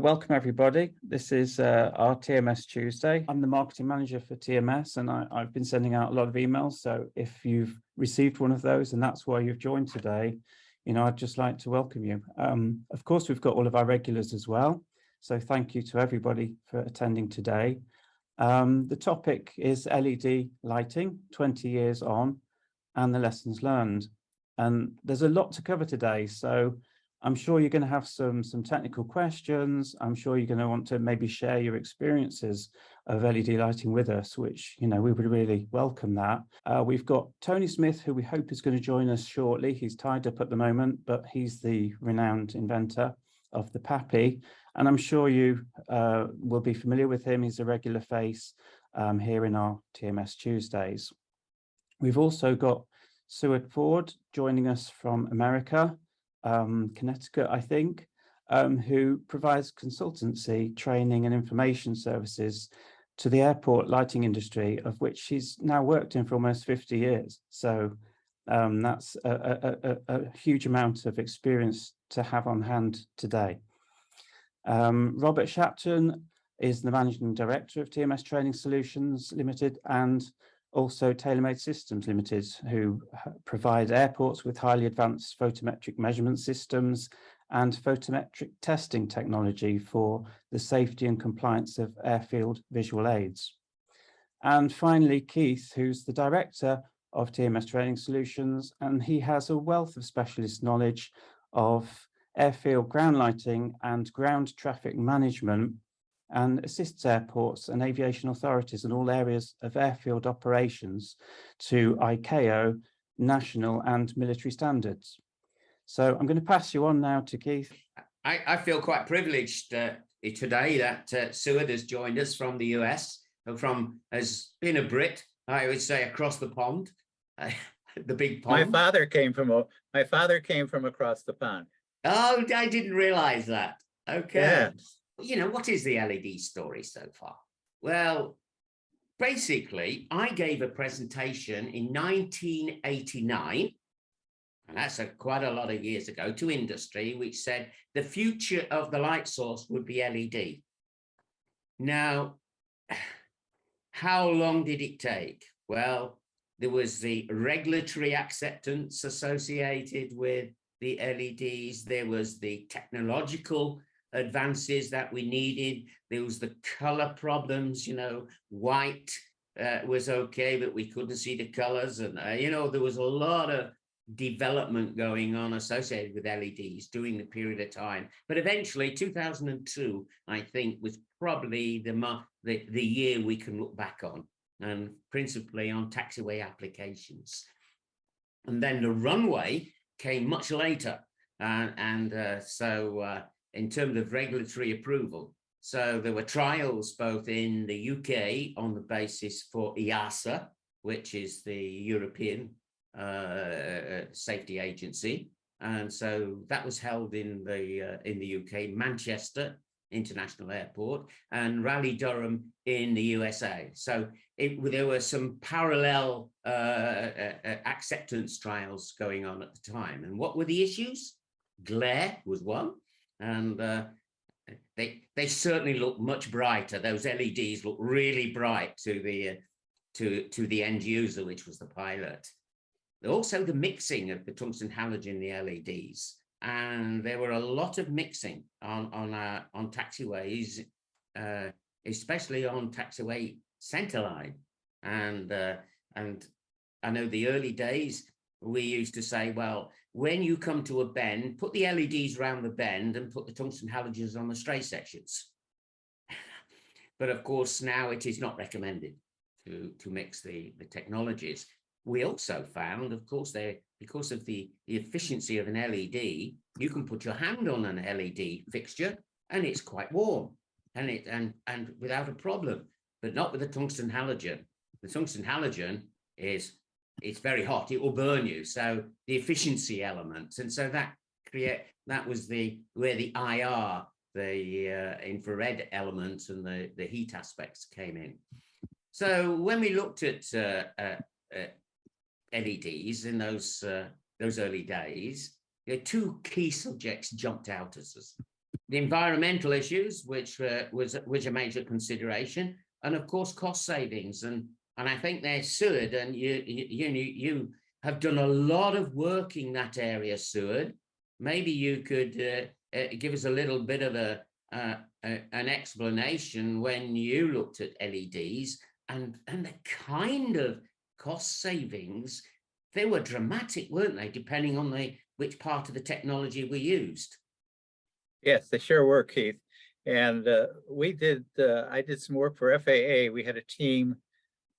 Welcome everybody. This is our TMS Tuesday. I'm the marketing manager for TMS, and I've been sending out a lot of emails. So if you've received one of those and that's why you've joined today, I'd just like to welcome you. Of course, we've got all of our regulars as well. So thank you to everybody for attending today. The topic is LED lighting, 20 years on, and the lessons learned. And there's a lot to cover today. So I'm sure you're going to have some technical questions. I'm sure you're going to want to maybe share your experiences of LED lighting with us, which, we would really welcome that. We've got Tony Smith, who we hope is going to join us shortly. He's tied up at the moment, but he's the renowned inventor of the PAPI. And I'm sure you will be familiar with him. He's a regular face here in our TMS Tuesdays. We've also got Seward Ford joining us from America. Connecticut, I think, who provides consultancy, training and information services to the airport lighting industry, of which she's now worked in for almost 50 years. So that's a huge amount of experience to have on hand today. Robert Shapton is the Managing Director of TMS Training Solutions Limited and also TaylorMade Systems Limited, who provide airports with highly advanced photometric measurement systems and photometric testing technology for the safety and compliance of airfield visual aids. And finally, Keith, who's the Director of TMS Training Solutions, and he has a wealth of specialist knowledge of airfield ground lighting and ground traffic management, and assists airports and aviation authorities in all areas of airfield operations to ICAO, national and military standards. So I'm going to pass you on now to Keith. I feel quite privileged today that Seward has joined us from the US, as being a Brit, I would say across the pond, the big pond. My father came from across the pond. Oh, I didn't realize that. Okay. Yeah. What is the LED story so far? Well, basically, I gave a presentation in 1989, and that's quite a lot of years ago, to industry, which said the future of the light source would be LED. Now, how long did it take? Well, there was the regulatory acceptance associated with the LEDs. There was the technological advances that we needed. There was the color problems, white was okay, but we couldn't see the colors. And, there was a lot of development going on associated with LEDs during the period of time. But eventually 2002, I think, was probably the year we can look back on, and principally on taxiway applications. And then the runway came much later. So in terms of regulatory approval. So there were trials both in the UK on the basis for EASA, which is the European Safety Agency. And so that was held in the UK, Manchester International Airport, and Raleigh-Durham in the USA. So there were some parallel acceptance trials going on at the time. And what were the issues? Glare was one. And they certainly look much brighter. Those LEDs look really bright to the end user, which was the pilot. Also, the mixing of the tungsten halogen, the LEDs, and there were a lot of mixing on taxiways, especially on taxiway centerline. And I know the early days we used to say, well, when you come to a bend, put the LEDs around the bend and put the tungsten halogens on the straight sections. But of course, now it is not recommended to mix the technologies. We also found, of course, because of the efficiency of an LED, you can put your hand on an LED fixture and it's quite warm and without a problem, but not with the tungsten halogen. The tungsten halogen it's very hot, it will burn you. So the efficiency elements, and so that was where the IR, the infrared elements and the heat aspects came in. So when we looked at LEDs in those early days, two key subjects jumped out at us. the environmental issues, which was a major consideration, and of course cost savings. And I think they're Seward, and you have done a lot of work in that area, Seward. Maybe you could give us a little bit of an explanation when you looked at LEDs and the kind of cost savings. They were dramatic, weren't they, depending on which part of the technology we used? Yes, they sure were, Keith. And I did some work for FAA. We had a team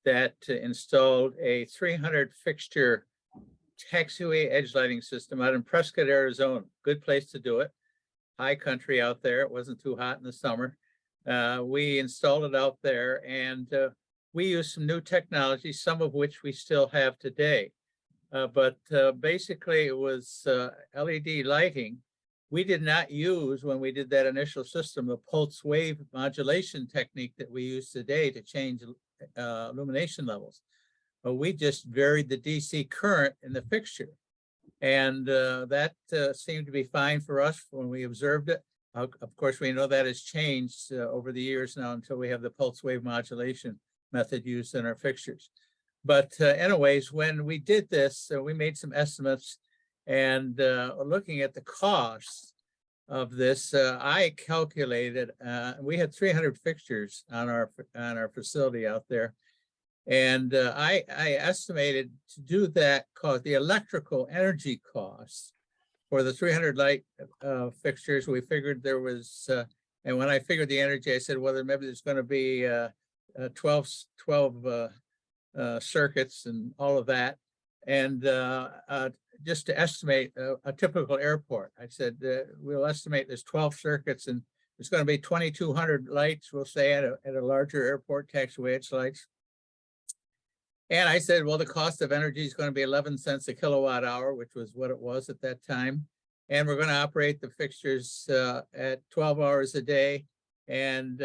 that installed a 300 fixture taxiway edge lighting system out in Prescott, Arizona. Good place to do it. High country out there. It wasn't too hot in the summer. We installed it out there, and we used some new technology, some of which we still have today. But basically it was LED lighting. We did not use, when we did that initial system, the pulse wave modulation technique that we use today to change illumination levels. But we just varied the DC current in the fixture. And that seemed to be fine for us when we observed it. Of course, we know that has changed over the years now until we have the pulse wave modulation method used in our fixtures. But anyways, when we did this, we made some estimates, and looking at the cost of this, I calculated, we had 300 fixtures on our facility out there. And I estimated to do that cost, the electrical energy costs for the 300 light fixtures. We figured there was, and when I figured the energy, I said, well, maybe there's going to be 12 circuits and all of that. And just to estimate a typical airport, I said, we'll estimate there's 12 circuits, and it's going to be 2,200 lights, we'll say, at a larger airport, taxiway edge lights. And I said, well, the cost of energy is going to be 11 cents a kilowatt hour, which was what it was at that time. And we're going to operate the fixtures at 12 hours a day. And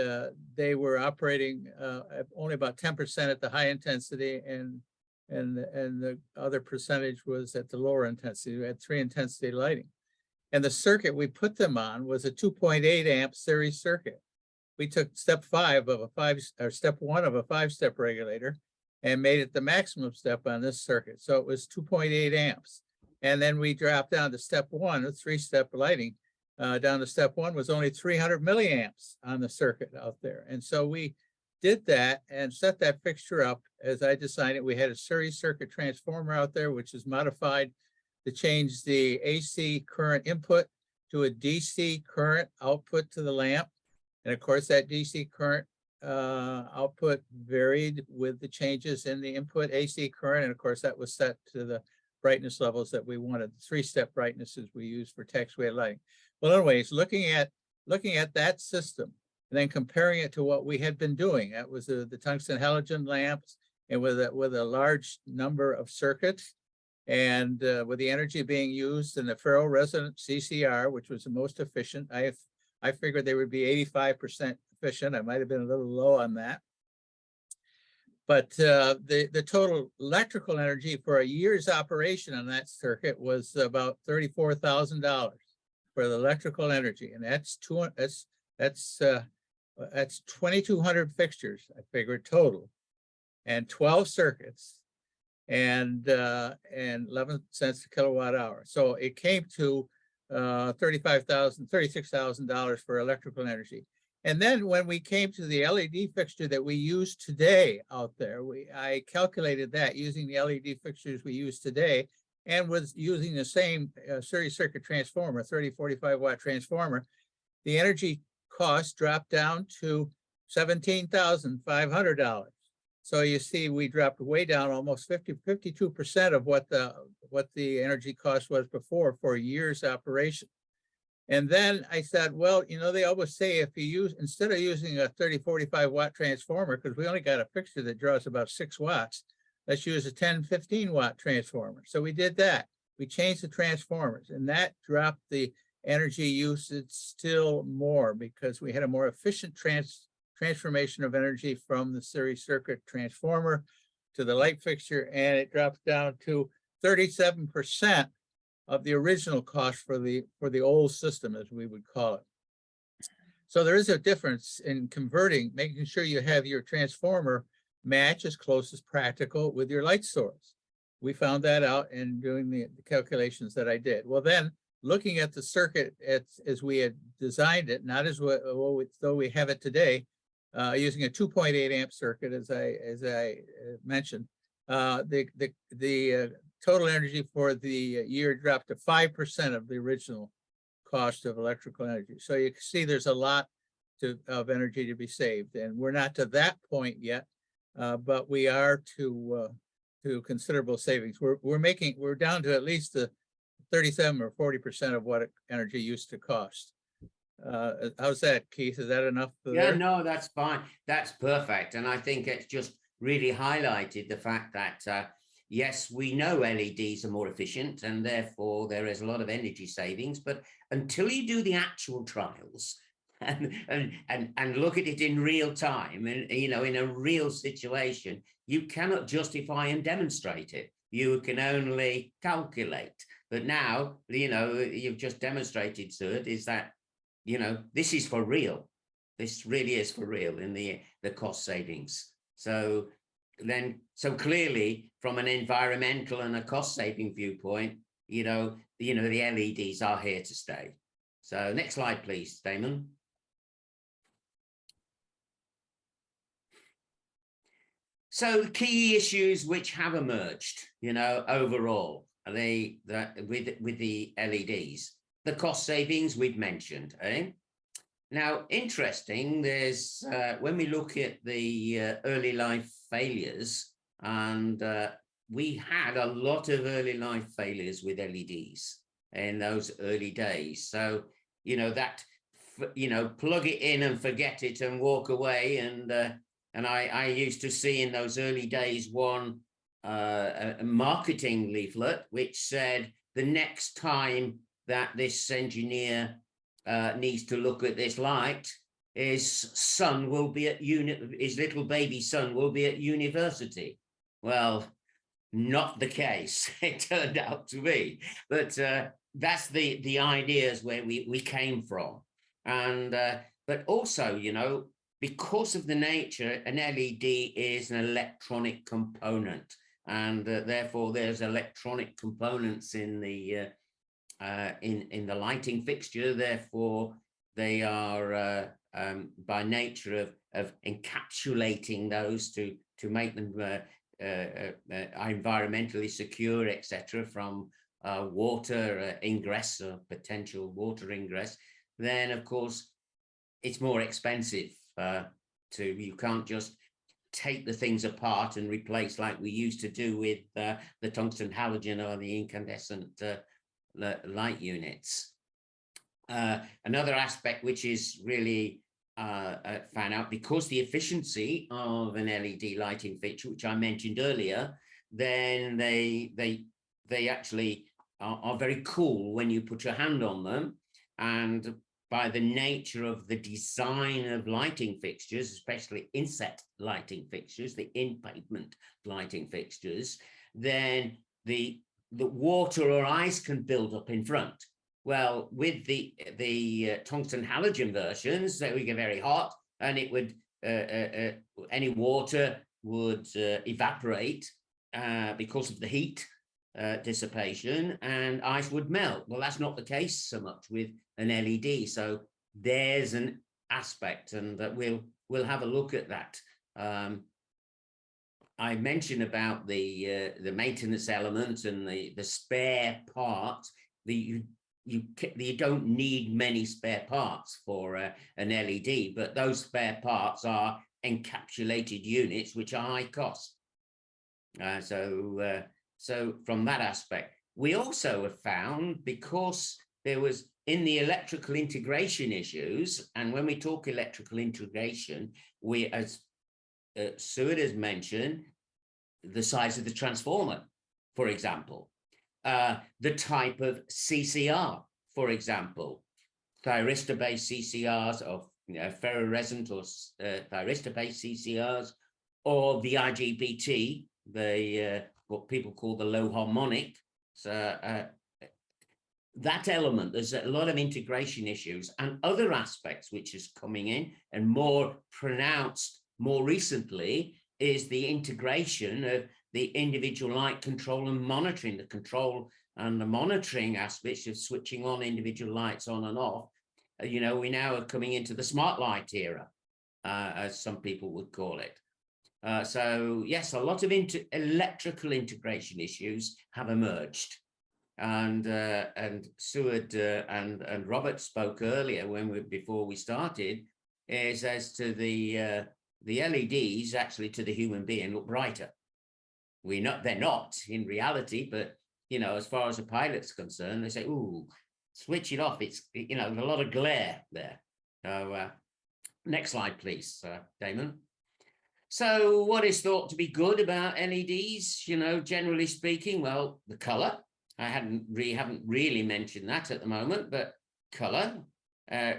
they were operating at only about 10% at the high intensity, and the other percentage was at the lower intensity. We had 3 intensity lighting. And the circuit we put them on was a 2.8 amp series circuit. We took step 1 of a 5-step regulator and made it the maximum step on this circuit. So it was 2.8 amps. And then we dropped down to step 1, a 3-step lighting. Down to step 1 was only 300 milliamps on the circuit out there. And so we did that and set that fixture up as I designed it. We had a series circuit transformer out there, which is modified to change the AC current input to a DC current output to the lamp. And of course, that DC current output varied with the changes in the input AC current. And of course, that was set to the brightness levels that we wanted, the 3-step brightnesses we use for taxiway lighting. Well, anyways, looking at that system and then comparing it to what we had been doing, that was the tungsten halogen lamps, and with a large number of circuits, and with the energy being used in the ferroresonant CCR, which was the most efficient. I figured they would be 85% efficient. I might have been a little low on that. But the total electrical energy for a year's operation on that circuit was about $34,000 for the electrical energy, and that's 2,200 fixtures, I figured, total, and 12 circuits, and 11 cents a kilowatt hour. So it came to $36,000 for electrical energy. And then when we came to the LED fixture that we use today out there, I calculated that using the LED fixtures we use today, and was using the same series circuit transformer, 3045 watt transformer, the energy cost dropped down to $17,500. So you see, we dropped way down almost 52% of what the energy cost was before for a year's operation. And then I said, well, you know, they always say if you use, instead of using a 3045 watt transformer, because we only got a fixture that draws about 6 watts, let's use a 10-15 watt transformer. So we did that. We changed the transformers, and that dropped the energy usage still more because we had a more efficient transformation of energy from the series circuit transformer to the light fixture, and it dropped down to 37% of the original cost for the old system, as we would call it. So there is a difference in converting, making sure you have your transformer match as close as practical with your light source. We found that out in doing the calculations that I did. Well, then looking at the circuit as we had designed it, not as though we have it today, using a 2.8 amp circuit, as I mentioned, the total energy for the year dropped to 5% of the original cost of electrical energy. So you can see there's a lot of energy to be saved, and we're not to that point yet, but we are to considerable savings. We're down to at least the 37 or 40% of what energy used to cost. How's that, Keith? Is that enough? Yeah, no, that's fine. That's perfect. And I think it's just really highlighted the fact that, yes, we know LEDs are more efficient and therefore there is a lot of energy savings, but until you do the actual trials and look at it in real time and, you know, in a real situation, you cannot justify and demonstrate it. You can only calculate. But now, you know, you've just demonstrated, sir, is that, you know, this is for real. This really is for real in the cost savings. So clearly from an environmental and a cost saving viewpoint, you know, the LEDs are here to stay. So next slide, please, Damon. So key issues which have emerged, you know, overall, with the LEDs, the cost savings we've mentioned. Now, interesting, there's when we look at the early life failures, and we had a lot of early life failures with LEDs in those early days. So, you know, that, you know, plug it in and forget it and walk away. And I used to see in those early days one a marketing leaflet which said the next time that this engineer needs to look at this light, his son will be at his little baby son will be at university. Well, not the case. It turned out to be, but that's the ideas where we came from. And but also, you know, because of the nature, an LED is an electronic component, and therefore there's electronic components in the lighting fixture. Therefore, they are by nature of encapsulating those to make them environmentally secure, etc., from water ingress or potential water ingress. Then, of course, it's more expensive. You can't just take the things apart and replace like we used to do with the tungsten halogen or the incandescent light units. Another aspect which is really found out, because the efficiency of an LED lighting fixture, which I mentioned earlier, then they actually are very cool when you put your hand on them. And by the nature of the design of lighting fixtures, especially inset lighting fixtures, the in-pavement lighting fixtures, then the water or ice can build up in front. Well, with the tungsten halogen versions, they would get very hot, and it would any water would evaporate because of the heat dissipation, and ice would melt. Well, that's not the case so much with an LED. So there's an aspect, and that we'll have a look at that. I mentioned about the maintenance element and the spare parts. You don't need many spare parts for an LED, but those spare parts are encapsulated units which are high cost. So from that aspect, we also have found, because there was in the electrical integration issues, and when we talk electrical integration, we, as Stuart has mentioned, the size of the transformer, for example, the type of CCR, for example, thyristor-based CCRs, or ferrorescent or thyristor-based CCRs, or the IGBT, what people call the low harmonic. So that element, there's a lot of integration issues and other aspects which is coming in, and more pronounced more recently is the integration of the individual light control and monitoring, the control and the monitoring aspects of switching on individual lights on and off. You know, we now are coming into the smart light era, as some people would call it. So yes, a lot of electrical integration issues have emerged. And Seward and Robert spoke earlier before we started, is as to the LEDs actually to the human being look brighter. They're not in reality, but you know, as far as a pilot's concerned, they say, "Ooh, switch it off." It's, you know, a lot of glare there. So next slide, please, Damon. So what is thought to be good about LEDs? You know, generally speaking, well, the color. I haven't really mentioned that at the moment, but color.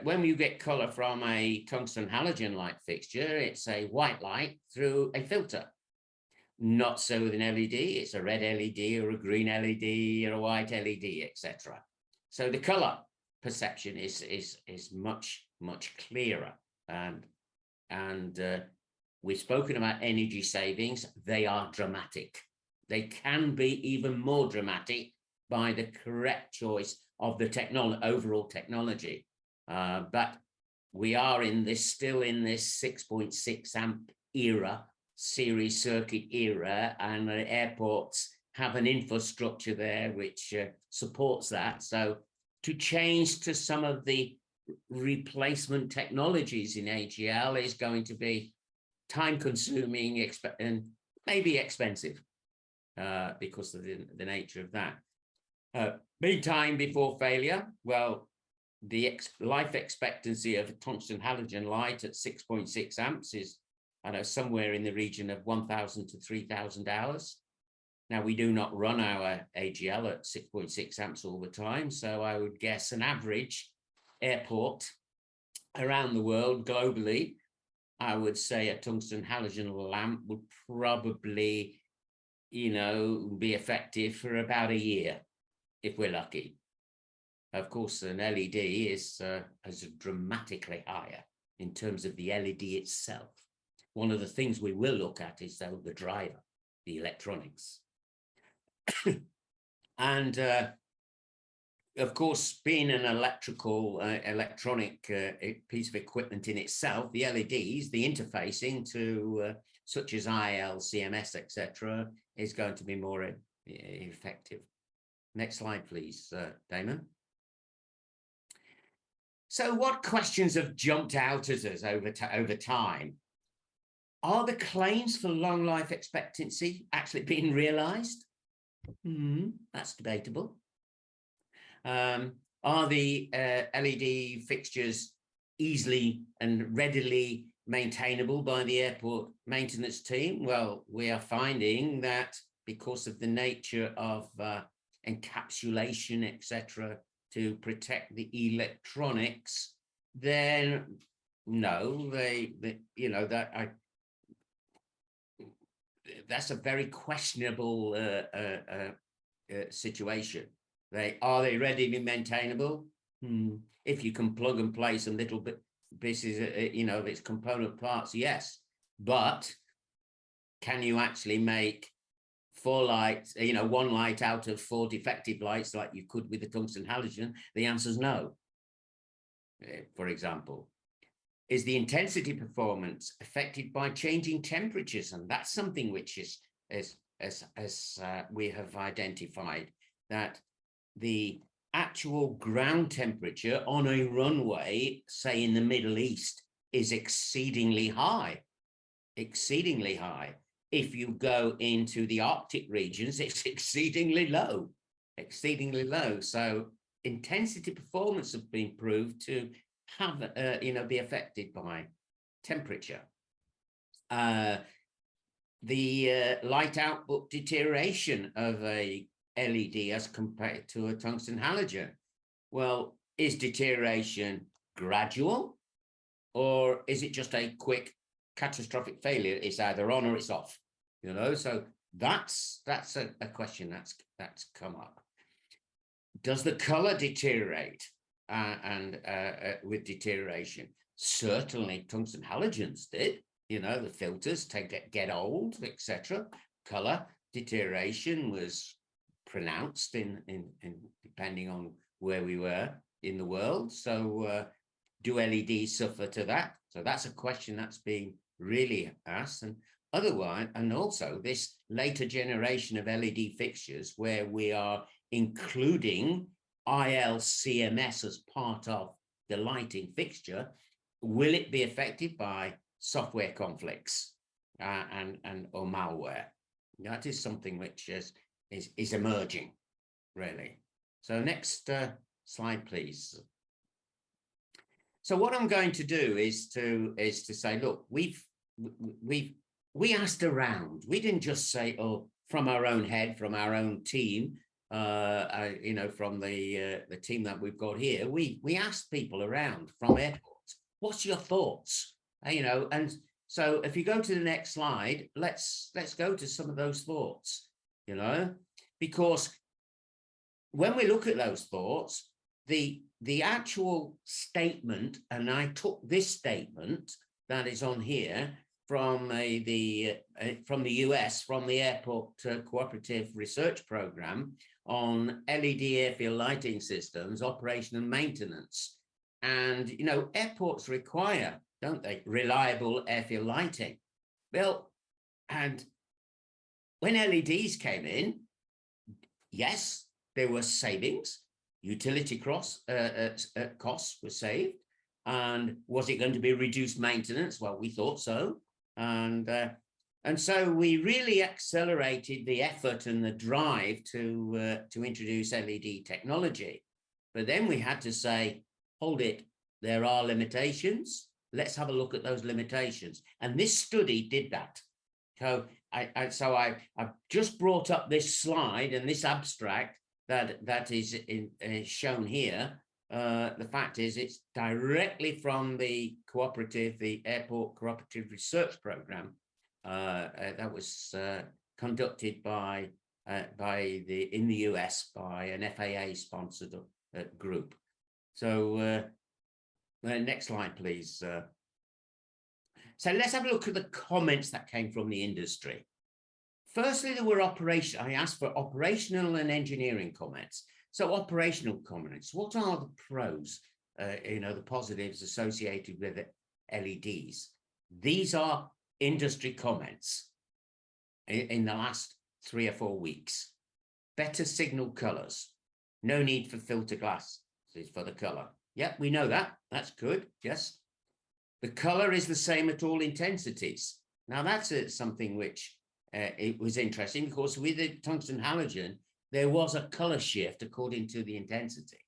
When you get color from a tungsten halogen light fixture, it's a white light through a filter. Not so with an LED. It's a red LED or a green LED or a white LED, etc. So the color perception is much clearer. And we've spoken about energy savings. They are dramatic. They can be even more dramatic by the correct choice of the overall technology. But we are still in this 6.6 amp era, series circuit era, and the airports have an infrastructure there which supports that. So to change to some of the replacement technologies in AGL is going to be time consuming and maybe expensive because of the nature of that. Mean time before failure, well, the life expectancy of a tungsten halogen light at 6.6 amps is, I know, somewhere in the region of 1,000 to 3,000 hours. Now, we do not run our AGL at 6.6 amps all the time, so I would guess an average airport around the world globally, I would say a tungsten halogen lamp would probably, you know, be effective for about a year, if we're lucky. Of course, an LED is dramatically higher in terms of the LED itself. One of the things we will look at is though the driver, the electronics. And of course, being an electronic piece of equipment in itself, the LEDs, the interfacing to such as IL, CMS, etc., is going to be more effective. Next slide, please, Damon. So what questions have jumped out at us over time? Are the claims for long life expectancy actually being realized? That's debatable. Are the LED fixtures easily and readily maintainable by the airport maintenance team? Well, we are finding that because of the nature of encapsulation, etc., to protect the electronics, then no, you know, that's a very questionable situation. Are they readily maintainable? If you can plug and play some little pieces, you know, of its component parts, yes. But can you actually make 4 lights, you know, 1 light out of 4 defective lights like you could with the tungsten halogen? The answer is no. For example, is the intensity performance affected by changing temperatures? And that's something which is as we have identified, that the actual ground temperature on a runway, say in the Middle East, is exceedingly high. If you go into the Arctic regions, it's exceedingly low. So intensity performance have been proved to have, you know, be affected by temperature. The light output deterioration of a LED as compared to a tungsten halogen. Well, is deterioration gradual, or is it just a quick catastrophic failure? It's either on or it's off, you know. So that's a question that's come up. does the color deteriorate with deterioration? Certainly tungsten halogens did. You know, the filters get old, etc. Color deterioration was pronounced in depending on where we were in the world. So do LEDs suffer to that? So that's a question that's being really asked. And otherwise, and also this later generation of LED fixtures where we are including ILCMS as part of the lighting fixture, will it be affected by software conflicts or malware? That is something which is emerging, really. So next slide, please. So what I'm going to do is to say, look, we asked around. We didn't just say, oh, from our own head, from our own team, you know, from the team that we've got here. We asked people around from airports, what's your thoughts? You know, and so if you go to the next slide, let's go to some of those thoughts, you know, because when we look at those thoughts, the actual statement, and I took this statement that is on here from the US, from the Airport Cooperative Research Program on LED airfield lighting systems, operation and maintenance. And, you know, airports require, don't they, reliable airfield lighting. Well, and when LEDs came in, yes, there were savings. Utility costs were saved. And was it going to be reduced maintenance? Well, we thought so. And so we really accelerated the effort and the drive to introduce LED technology. But then we had to say, hold it, there are limitations. Let's have a look at those limitations. And this study did that. So I've just brought up this slide and this abstract that is shown here. The fact is, it's directly from the Airport Cooperative Research Program that was conducted in the US by an FAA sponsored group. So next slide, please. So let's have a look at the comments that came from the industry. Firstly, there were I asked for operational and engineering comments. So operational comments, what are the pros, you know, the positives associated with LEDs? These are industry comments in the last 3 or 4 weeks. Better signal colors, no need for filter glass for the color. Yep, we know that, that's good, yes. The color is the same at all intensities. Now that's something which it was interesting because with the tungsten halogen, there was a color shift according to the intensity.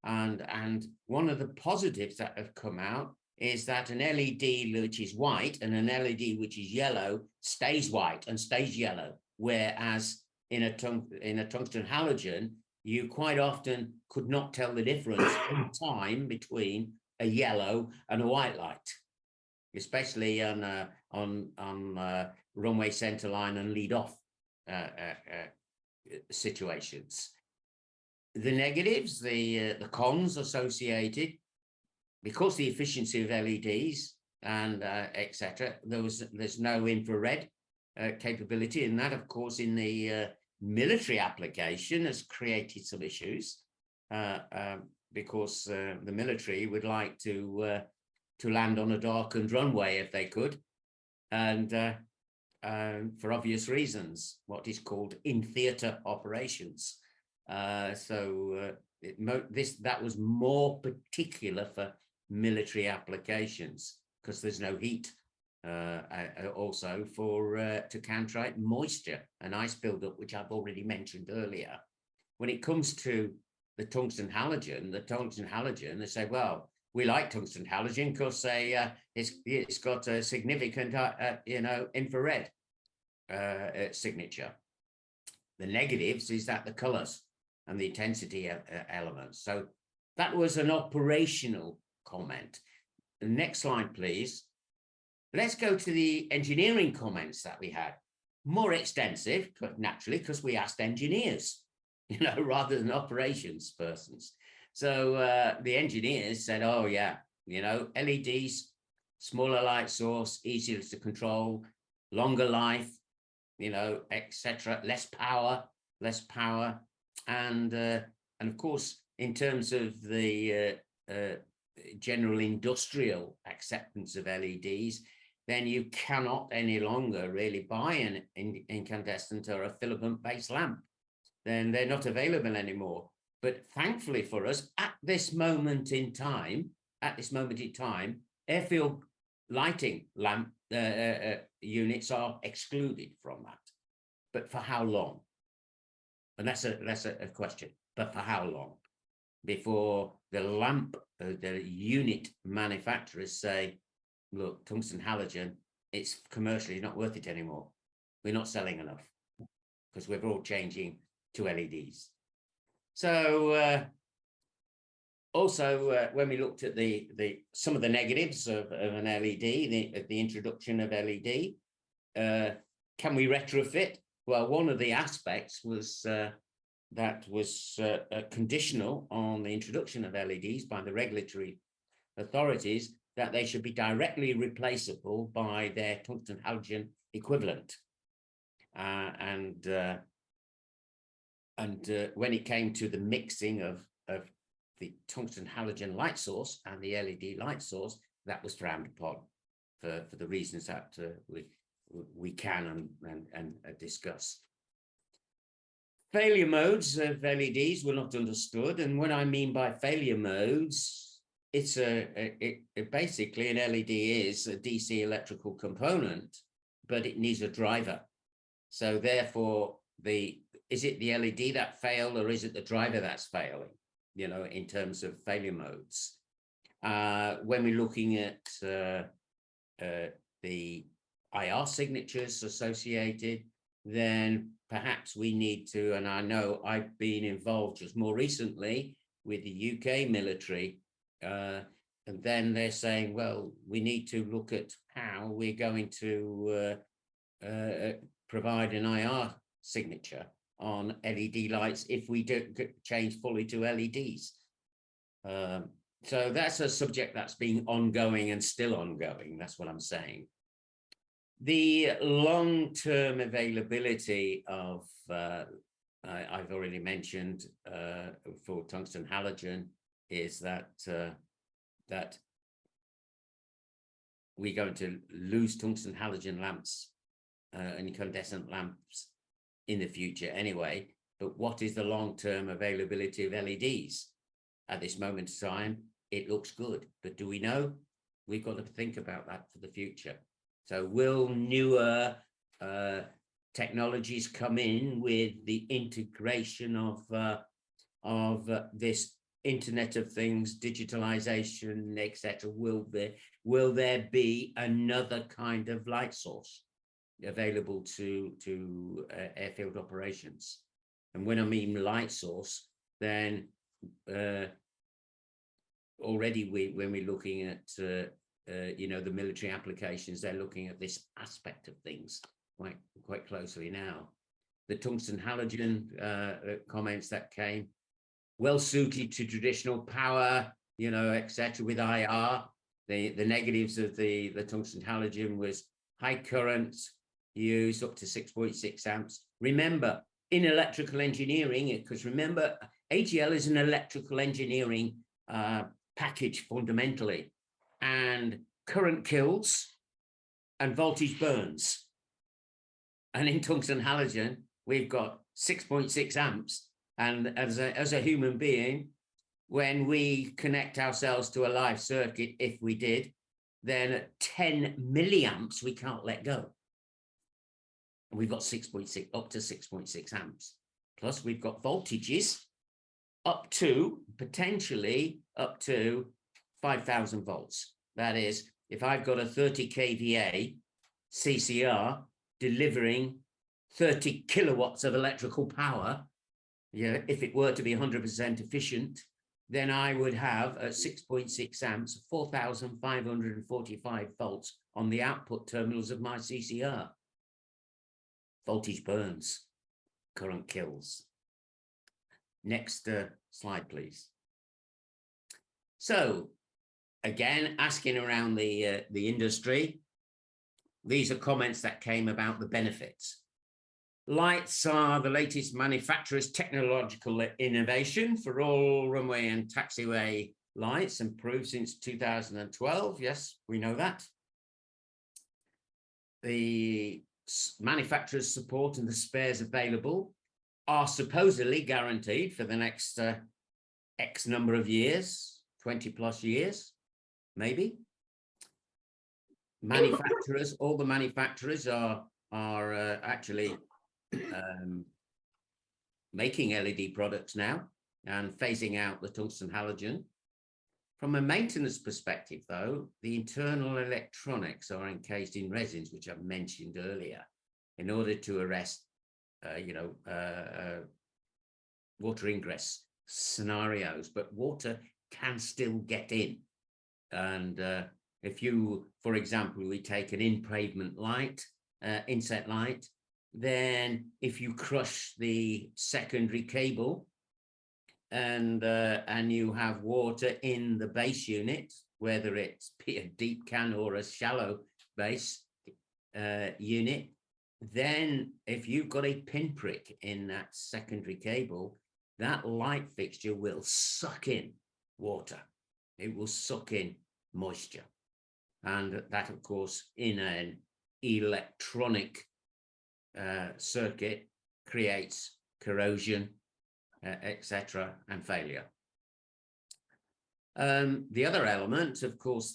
And one of the positives that have come out is that an LED which is white and an LED which is yellow stays white and stays yellow, whereas in a tungsten halogen, you quite often could not tell the difference in time between a yellow and a white light, especially on runway centerline and lead off situations. The negatives, the cons associated, because the efficiency of LEDs and etc. There's no infrared capability, and that, of course, in the military application has created some issues because the military would like to land on a darkened runway if they could, and for obvious reasons, what is called in-theater operations. That was more particular for military applications because there's no heat. Also to counteract moisture and ice buildup, which I've already mentioned earlier. When it comes to the tungsten halogen, they say, well, we like tungsten halogen because it's got a significant infrared signature. The negatives is that the colors and the intensity elements. So that was an operational comment. The next slide, please. Let's go to the engineering comments that we had. More extensive, but naturally, because we asked engineers. you know, rather than operations persons. So the engineers said, oh yeah, you know, LEDs, smaller light source, easier to control, longer life, you know, etc. Less power. And of course, in terms of the general industrial acceptance of LEDs, then you cannot any longer really buy an incandescent or a filament-based lamp. Then they're not available anymore. But thankfully for us, at this moment in time, airfield lighting lamp units are excluded from that. But for how long? And that's a question. But for how long? Before the unit manufacturers say, look, tungsten halogen, it's commercially not worth it anymore. We're not selling enough because we're all changing to LEDs. So also, when we looked at some of the negatives of an LED, the introduction of LED, can we retrofit? Well, one of the aspects was that was conditional on the introduction of LEDs by the regulatory authorities, that they should be directly replaceable by their tungsten halogen equivalent. And when it came to the mixing of the tungsten halogen light source and the LED light source, that was frowned upon for the reasons that we can and discuss. Failure modes of LEDs were not understood, and what I mean by failure modes, it's basically an LED is a DC electrical component, but it needs a driver. So therefore, is it the LED that failed, or is it the driver that's failing? You know, in terms of failure modes. When we're looking at the IR signatures associated, then perhaps we need to, and I know I've been involved just more recently with the UK military, and then they're saying, well, we need to look at how we're going to provide an IR signature on LED lights if we do change fully to LEDs. So that's a subject that's been ongoing and still ongoing. That's what I'm saying. The long-term availability of, I've already mentioned for tungsten halogen, is that that we're going to lose tungsten halogen lamps and incandescent lamps in the future anyway. But what is the long-term availability of LEDs? At this moment in time, it looks good, but do we know? We've got to think about that for the future. So will newer technologies come in with the integration of this Internet of Things, digitalization, etc.? Will there be another kind of light source available to airfield operations? And when I mean light source, then already when we're looking at you know, the military applications, they're looking at this aspect of things quite closely now. The tungsten halogen comments that came, well suited to traditional power, you know, etc. with IR. The negatives of the tungsten halogen was high current use up to 6.6 amps. Remember, in electrical engineering, because remember, AGL is an electrical engineering package fundamentally, and current kills and voltage burns. And in tungsten halogen, we've got 6.6 amps. And as a human being, when we connect ourselves to a live circuit, if we did, then at 10 milliamps, we can't let go. And we've got 6.6 up to 6.6 amps. Plus we've got voltages up to potentially up to 5,000 volts. That is, if I've got a 30 kVA CCR delivering 30 kilowatts of electrical power, yeah, if it were to be 100% efficient, then I would have at 6.6 amps, 4,545 volts on the output terminals of my CCR. Voltage burns, current kills. Next slide, please. So again, asking around the industry, these are comments that came about the benefits. Lights are the latest manufacturer's technological innovation for all runway and taxiway lights, improved since 2012. Yes, we know that. The manufacturer's support and the spares available are supposedly guaranteed for the next X number of years, 20 plus years, maybe. Manufacturers, all the manufacturers are actually making LED products now and phasing out the tungsten halogen. From a maintenance perspective, though, the internal electronics are encased in resins, which I've mentioned earlier, in order to arrest, water ingress scenarios. But water can still get in. And if you, for example, we take an in-pavement light, inset light, then if you crush the secondary cable and you have water in the base unit, whether it's a deep can or a shallow base unit, then if you've got a pinprick in that secondary cable, that light fixture will suck in water. It will suck in moisture. And that, of course, in an electronic circuit creates corrosion, etc., and failure. The other element, of course,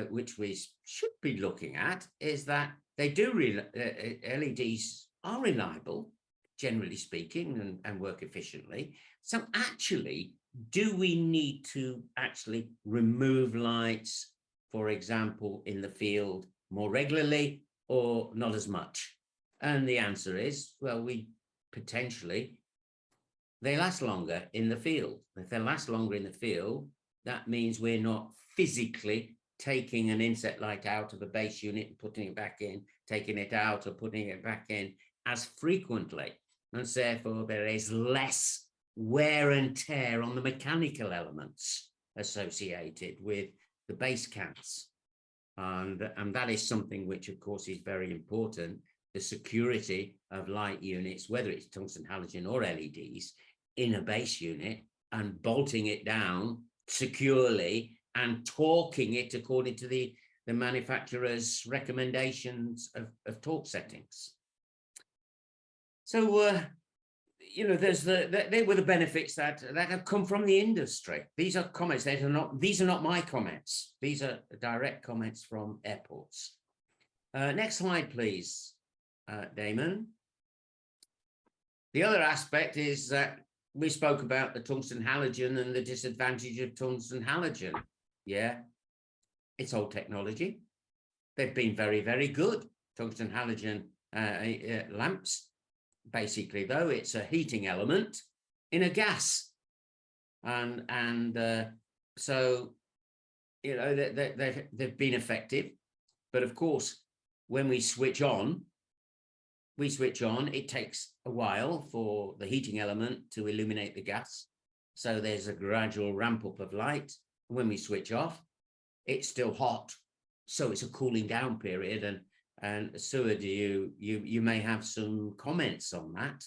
which we should be looking at, is that they do LEDs are reliable, generally speaking, and work efficiently. So actually, do we need to actually remove lights, for example, in the field more regularly or not as much? And the answer is, well, they last longer in the field. If they last longer in the field, that means we're not physically taking an inset light out of a base unit and putting it back in, taking it out or putting it back in as frequently. And therefore, there is less wear and tear on the mechanical elements associated with the base cans. And that is something which, of course, is very important. The security of light units, whether it's tungsten halogen or LEDs, in a base unit, and bolting it down securely and torquing it according to the manufacturer's recommendations of torque settings. So, they were the benefits that have come from the industry. These are comments. These are not my comments. These are direct comments from airports. Next slide, please, Damon. The other aspect is that we spoke about the tungsten halogen and the disadvantage of tungsten halogen. Yeah, it's old technology. They've been very, very good. Tungsten halogen lamps. Basically, though, it's a heating element in a gas, and so they've been effective. But of course, when we switch on, it takes a while for the heating element to illuminate the gas. So there's a gradual ramp up of light. When we switch off, it's still hot. So it's a cooling down period. And Seward, you may have some comments on that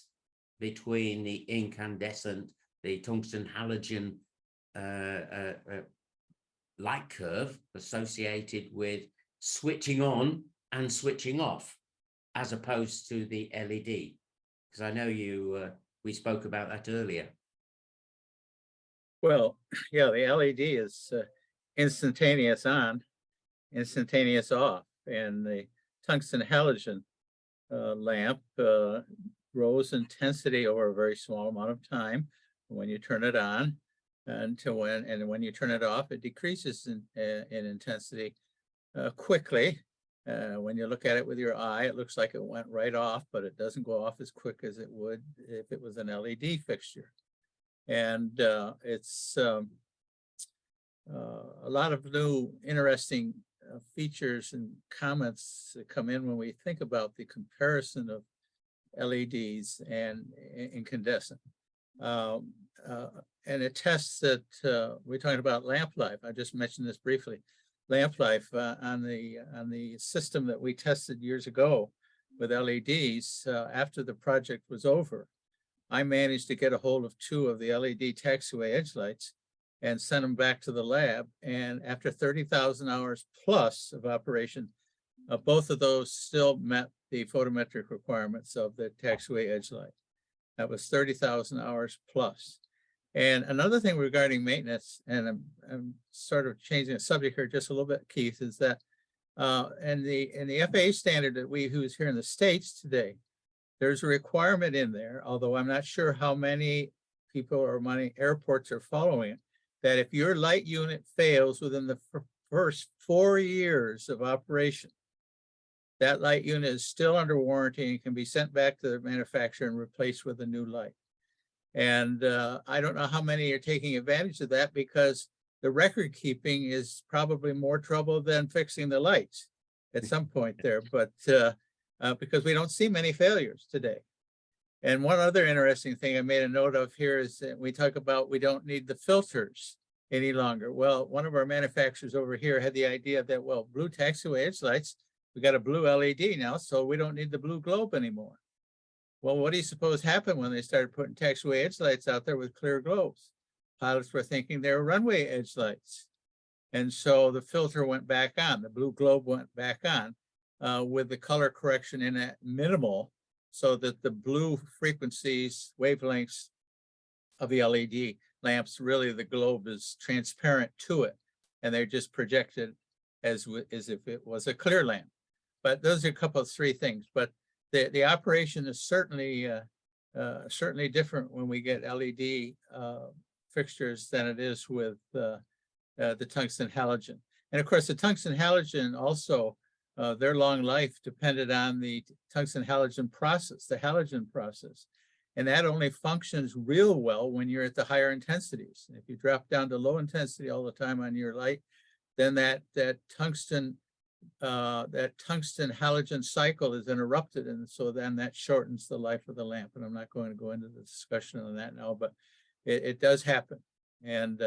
between the incandescent, the tungsten halogen light curve associated with switching on and switching off, as opposed to the LED, because I know we spoke about that earlier. Well, yeah, the LED is instantaneous on, instantaneous off, and the tungsten halogen lamp grows intensity over a very small amount of time when you turn it on, and when you turn it off, it decreases in intensity quickly. When you look at it with your eye, it looks like it went right off, but it doesn't go off as quick as it would if it was an LED fixture. And it's a lot of new interesting features and comments that come in when we think about the comparison of LEDs and incandescent. and it tests that we're talking about lamp life. I just mentioned this briefly. Lamp life on the system that we tested years ago with LEDs. After the project was over, I managed to get a hold of 2 of the LED taxiway edge lights and sent them back to the lab. And after 30,000 hours plus of operation, both of those still met the photometric requirements of the taxiway edge light. That was 30,000 hours plus. And another thing regarding maintenance, and I'm sort of changing the subject here just a little bit, Keith, is that in the FAA standard that we use here in the States today, there's a requirement in there, although I'm not sure how many people or many airports are following it, that if your light unit fails within the first 4 years of operation, that light unit is still under warranty and can be sent back to the manufacturer and replaced with a new light. And I don't know how many are taking advantage of that, because the record keeping is probably more trouble than fixing the lights at some point there, but because we don't see many failures today. And one other interesting thing I made a note of here is that we talk about we don't need the filters any longer. Well, one of our manufacturers over here had the idea that, well, blue taxiway edge lights, we got a blue LED now, so we don't need the blue globe anymore. Well, what do you suppose happened when they started putting taxiway edge lights out there with clear globes? Pilots were thinking they were runway edge lights. And so the filter went back on, the blue globe went back on with the color correction in at minimal, so that the blue frequencies, wavelengths of the LED lamps, really the globe is transparent to it, and they're just projected as if it was a clear lamp. But those are a couple of 3 things. But the operation is certainly different when we get LED fixtures than it is with the tungsten halogen. And of course, the tungsten halogen also, their long life depended on the tungsten halogen process, the halogen process. And that only functions real well when you're at the higher intensities. If you drop down to low intensity all the time on your light, then that tungsten halogen cycle is interrupted, and so then that shortens the life of the lamp. And I'm not going to go into the discussion on that now, but it does happen. And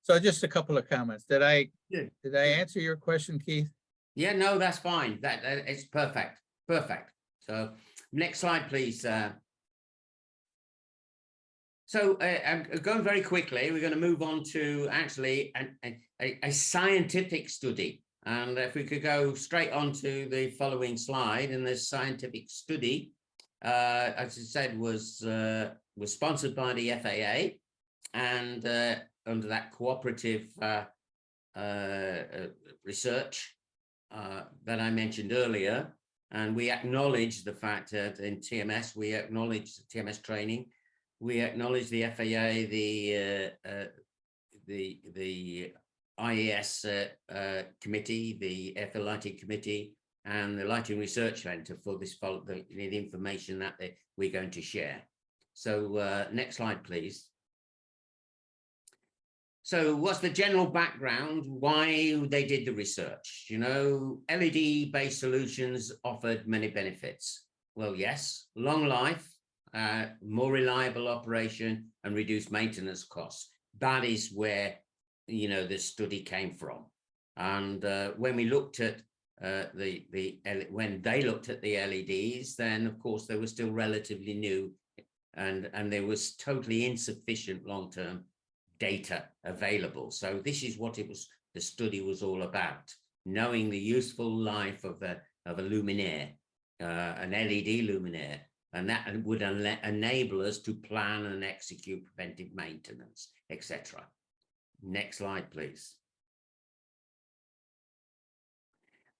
so just a couple of comments. Did I answer your question, Keith? Yeah, no, that's fine. That it's perfect. So next slide, please. So going very quickly, we're going to move on to actually a scientific study. And if we could go straight on to the following slide, and this scientific study, as I said, was sponsored by the FAA, and under that cooperative research that I mentioned earlier. And we acknowledge the fact that in TMS, we acknowledge TMS training. We acknowledge the FAA, the IES committee, the Airfield Lighting Committee, and the Lighting Research Centre for this the information that we're going to share. So next slide, please. So what's the general background, why they did the research? You know, LED-based solutions offered many benefits. Well, yes, long life, more reliable operation, and reduced maintenance costs. That is where, you know, the study came from. And when we looked at when they looked at the LEDs, then of course they were still relatively new, and there was totally insufficient long-term data available. So this is what the study was all about, knowing the useful life of a luminaire, an LED luminaire, and that would enable us to plan and execute preventive maintenance, etc. Next slide, please.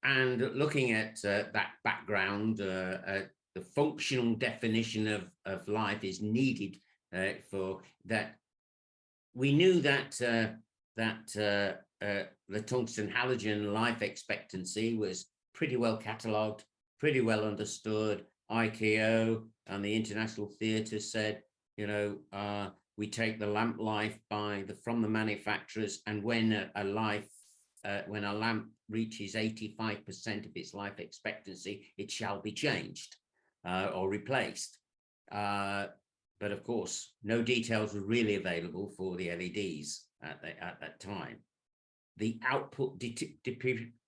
And looking at that background, the functional definition of life is needed for that. We knew that the tungsten halogen life expectancy was pretty well catalogued, pretty well understood. ICAO and the International Theatre said, you know, we take the lamp life from the manufacturers, and when a lamp reaches 85% of its life expectancy, it shall be changed or replaced. But of course, no details were really available for the LEDs at that time. The output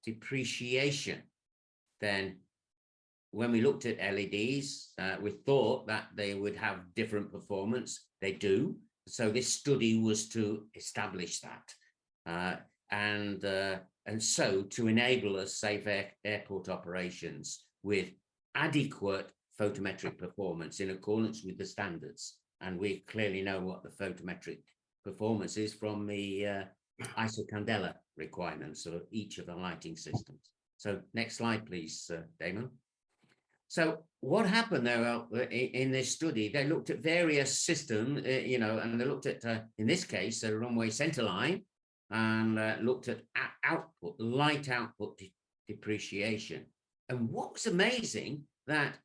depreciation, then when we looked at LEDs, we thought that they would have different performance. They do. So this study was to establish that. And so to enable us safe airport operations with adequate photometric performance in accordance with the standards. And we clearly know what the photometric performance is from the ISO Candela requirements of each of the lighting systems. So next slide, please, Damon. So what happened there in this study, they looked at various systems, and they looked at, in this case, a runway centerline, and looked at output, light output depreciation. And what was amazing, that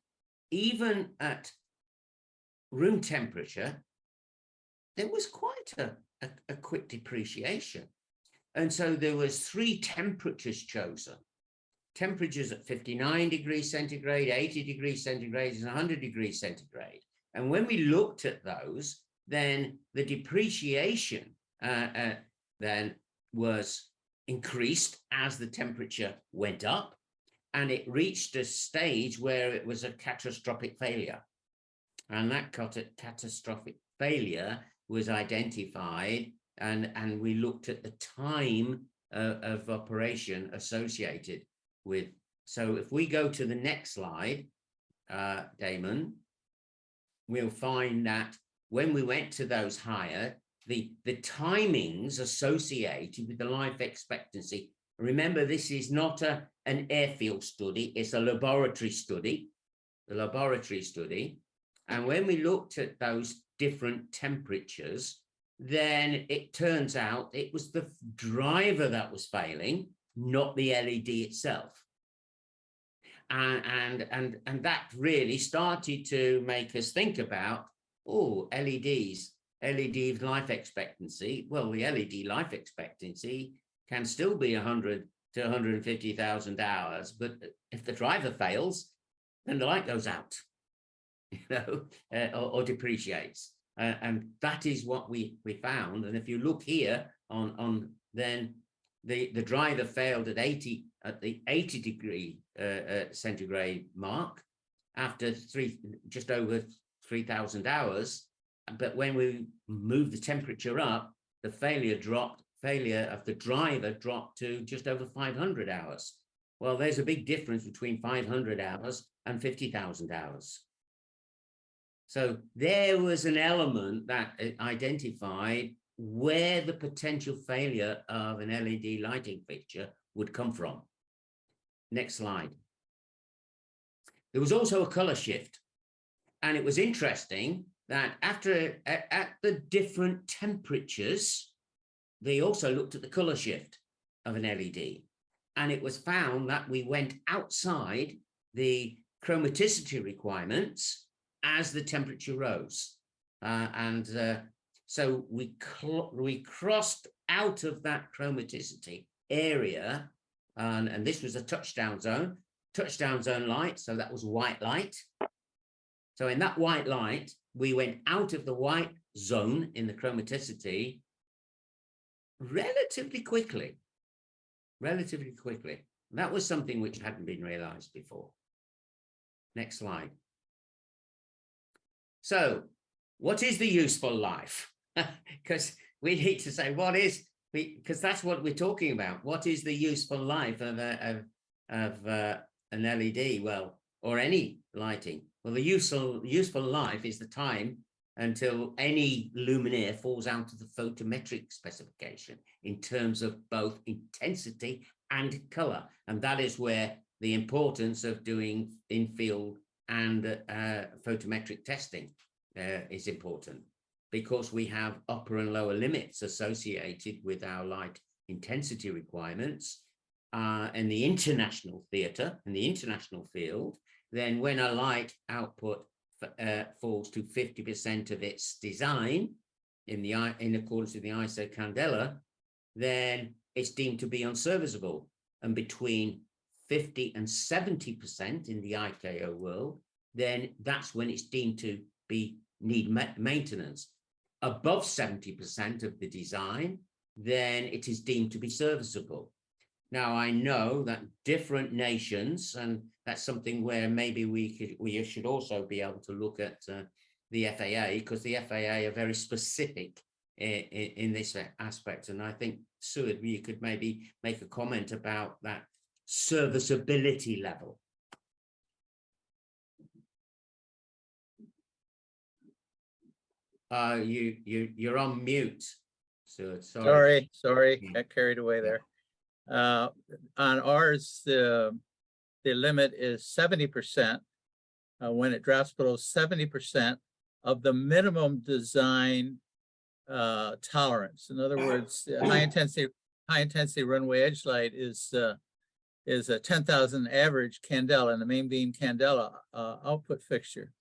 even at room temperature, there was quite a quick depreciation. And so there was 3 temperatures chosen. Temperatures at 59 degrees centigrade, 80 degrees centigrade, and 100 degrees centigrade. And when we looked at those, then the depreciation then was increased as the temperature went up, and it reached a stage where it was a catastrophic failure. And that catastrophic failure was identified, and we looked at the time of operation associated with. So if we go to the next slide, Damon, we'll find that when we went to those higher, the timings associated with the life expectancy. Remember, this is not an airfield study, it's a laboratory study, And when we looked at those different temperatures, then it turns out it was the driver that was failing, not the LED itself. And that really started to make us think about, oh, LED life expectancy. Well, the LED life expectancy can still be 100 to 150,000 hours, but if the driver fails, then the light goes out, or depreciates. And that is what we found. And if you look here on then the driver failed at the 80 degree centigrade mark after just over 3,000 hours. But when we moved the temperature up, the failure of the driver dropped to just over 500 hours. Well, there's a big difference between 500 hours and 50,000 hours. So there was an element that identified where the potential failure of an LED lighting fixture would come from. Next slide. There was also a color shift. And it was interesting that at the different temperatures, they also looked at the color shift of an LED. And it was found that we went outside the chromaticity requirements as the temperature rose. So we crossed out of that chromaticity area, and this was a touchdown zone light, so that was white light. So in that white light, we went out of the white zone in the chromaticity relatively quickly. That was something which hadn't been realized before. Next slide. So what is the useful life? Because we need to say because that's what we're talking about. What is the useful life of an LED, well, or any lighting? Well, the useful life is the time until any luminaire falls out of the photometric specification in terms of both intensity and color. And that is where the importance of doing in-field and photometric testing is important, because we have upper and lower limits associated with our light intensity requirements. In the international theater, in the international field, then when a light output falls to 50% of its design in accordance with the ISO Candela, then it's deemed to be unserviceable. And between 50 and 70% in the ICAO world, then that's when it's deemed to be need maintenance above 70% of the design, then it is deemed to be serviceable. Now, I know that different nations, and that's something where maybe we should also be able to look at the FAA, because the FAA are very specific in this aspect. And I think, Suad, you could maybe make a comment about that serviceability level. You're on mute, Suad. Sorry, got carried away there. On ours, the limit is 70%. When it drops below 70% of the minimum design tolerance. In other words, high intensity runway edge light is a 10,000 average candela, and the main beam candela output fixture.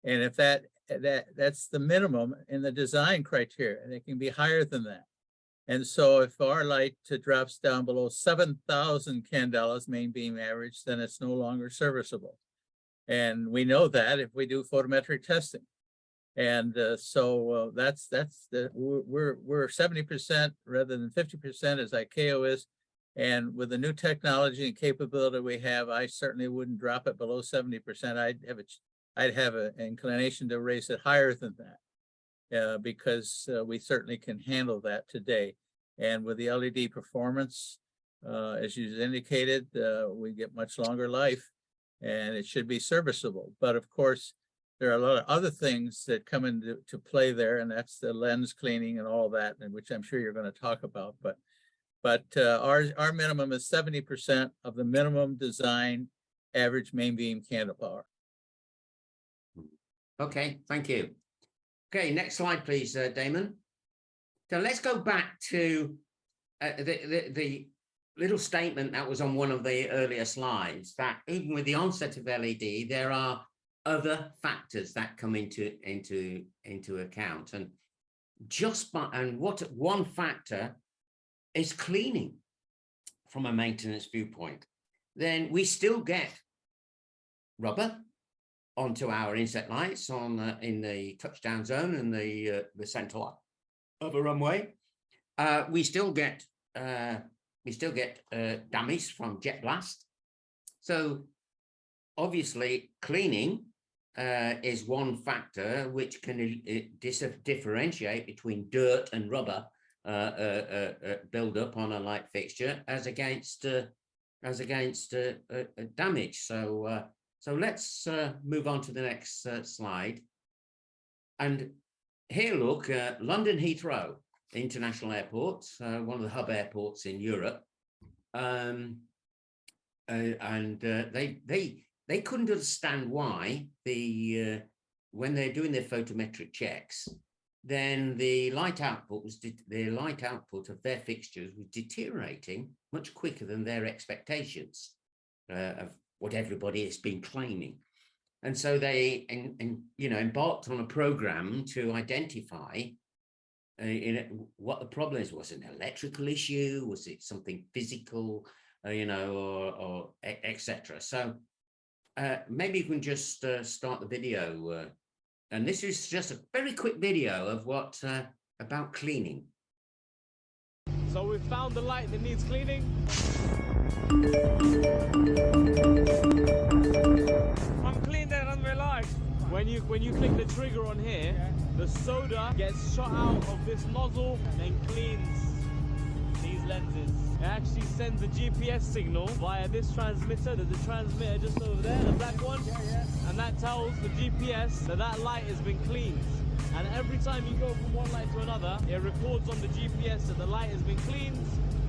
And if that's the minimum in the design criteria, and it can be higher than that. And so if our light drops down below 7,000 candelas main beam average, then it's no longer serviceable. And we know that if we do photometric testing. And so that's we're 70% rather than 50% as ICAO is. And with the new technology and capability we have, I certainly wouldn't drop it below 70%. I'd have an inclination to raise it higher than that, because we certainly can handle that today. And with the LED performance, as you indicated, we get much longer life, and it should be serviceable. But of course, there are a lot of other things that come into play there, and that's the lens cleaning and all that, and which I'm sure you're going to talk about. But our minimum is 70% of the minimum design average main beam candle power. Okay, thank you. Okay, next slide, please, Damon. So let's go back to the little statement that was on one of the earlier slides, that even with the onset of LED, there are other factors that come into account. And what one factor is cleaning from a maintenance viewpoint. Then we still get rubber onto our inset lights in the touchdown zone and the center of a runway. We still get damage from jet blast. So obviously cleaning is one factor which can differentiate between dirt and rubber build up on a light fixture as against damage. So let's move on to the next slide. And here, look, London Heathrow International Airport, one of the hub airports in Europe, and they couldn't understand why when they're doing their photometric checks, then the light output of their fixtures was deteriorating much quicker than their expectations of what everybody has been claiming. And so they embarked on a program to identify what the problem is. Was it an electrical issue? Was it something physical, or etc. So maybe you can just start the video. And this is just a very quick video of what about cleaning. So we found the light that needs cleaning. Unclean that runway light. When you click the trigger on here, the soda gets shot out of this nozzle and cleans these lenses. It actually sends a GPS signal via this transmitter. There's a transmitter just over there, the black one, and that tells the GPS that light has been cleaned. And every time you go from one light to another, it records on the GPS that the light has been cleaned,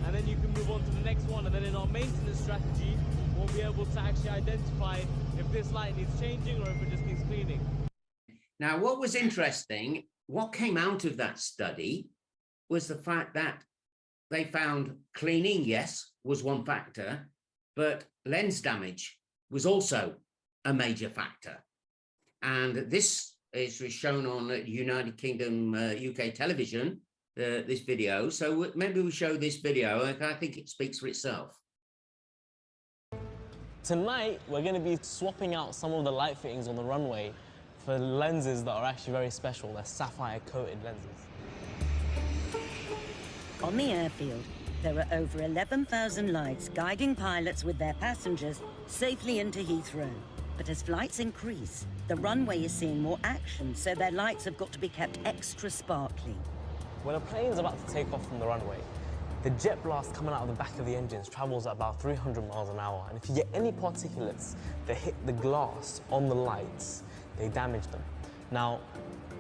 and then you can move on to the next one. And then in our maintenance strategy, we'll be able to actually identify if this light needs changing or if it just needs cleaning. Now, what was interesting, what came out of that study was the fact that they found cleaning, yes, was one factor, but lens damage was also a major factor. And this is shown on United Kingdom, UK television, this video. So maybe we show this video. I think it speaks for itself. Tonight, we're going to be swapping out some of the light fittings on the runway for lenses that are actually very special. They're sapphire-coated lenses. On the airfield, there are over 11,000 lights guiding pilots with their passengers safely into Heathrow. But as flights increase, the runway is seeing more action, so their lights have got to be kept extra sparkly. When a plane's about to take off from the runway, the jet blast coming out of the back of the engines travels at about 300 miles an hour. And if you get any particulates that hit the glass on the lights, they damage them. Now,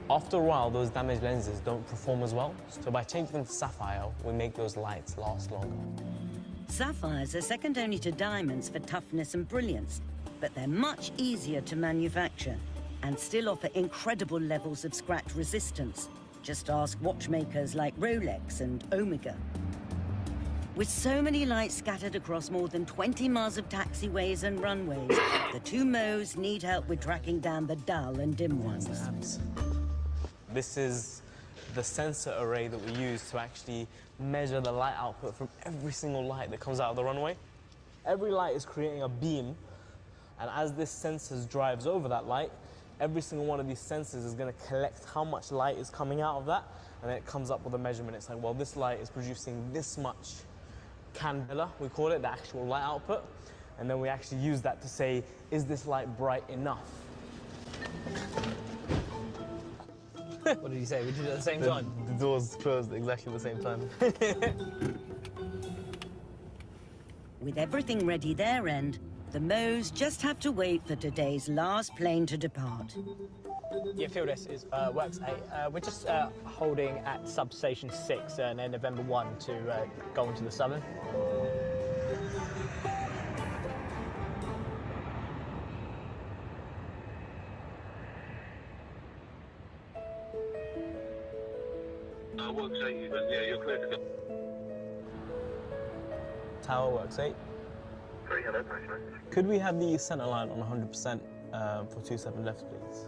after a while, those damaged lenses don't perform as well. So by changing them to sapphire, we make those lights last longer. Sapphires are second only to diamonds for toughness and brilliance, but they're much easier to manufacture and still offer incredible levels of scratch resistance. Just ask watchmakers like Rolex and Omega. With so many lights scattered across more than 20 miles of taxiways and runways, the two MOs need help with tracking down the dull and dim ones. This is the sensor array that we use to actually measure the light output from every single light that comes out of the runway. Every light is creating a beam, and as this sensor drives over that light, every single one of these sensors is going to collect how much light is coming out of that, and then it comes up with a measurement. It's like, well, this light is producing this much candela, we call it, the actual light output, and then we actually use that to say, is this light bright enough? What did you say? We did it at the same time? The doors closed at exactly the same time. With everything ready their end, the MOs just have to wait for today's last plane to depart. Yeah, field S is works 8. We're just holding at substation 6 and then November 1 to go into the Southern. Works 8, yeah, you're clear to go. Tower works 8. 3, hello, Commissioner. Could we have the center line on 100% for 27 left, please?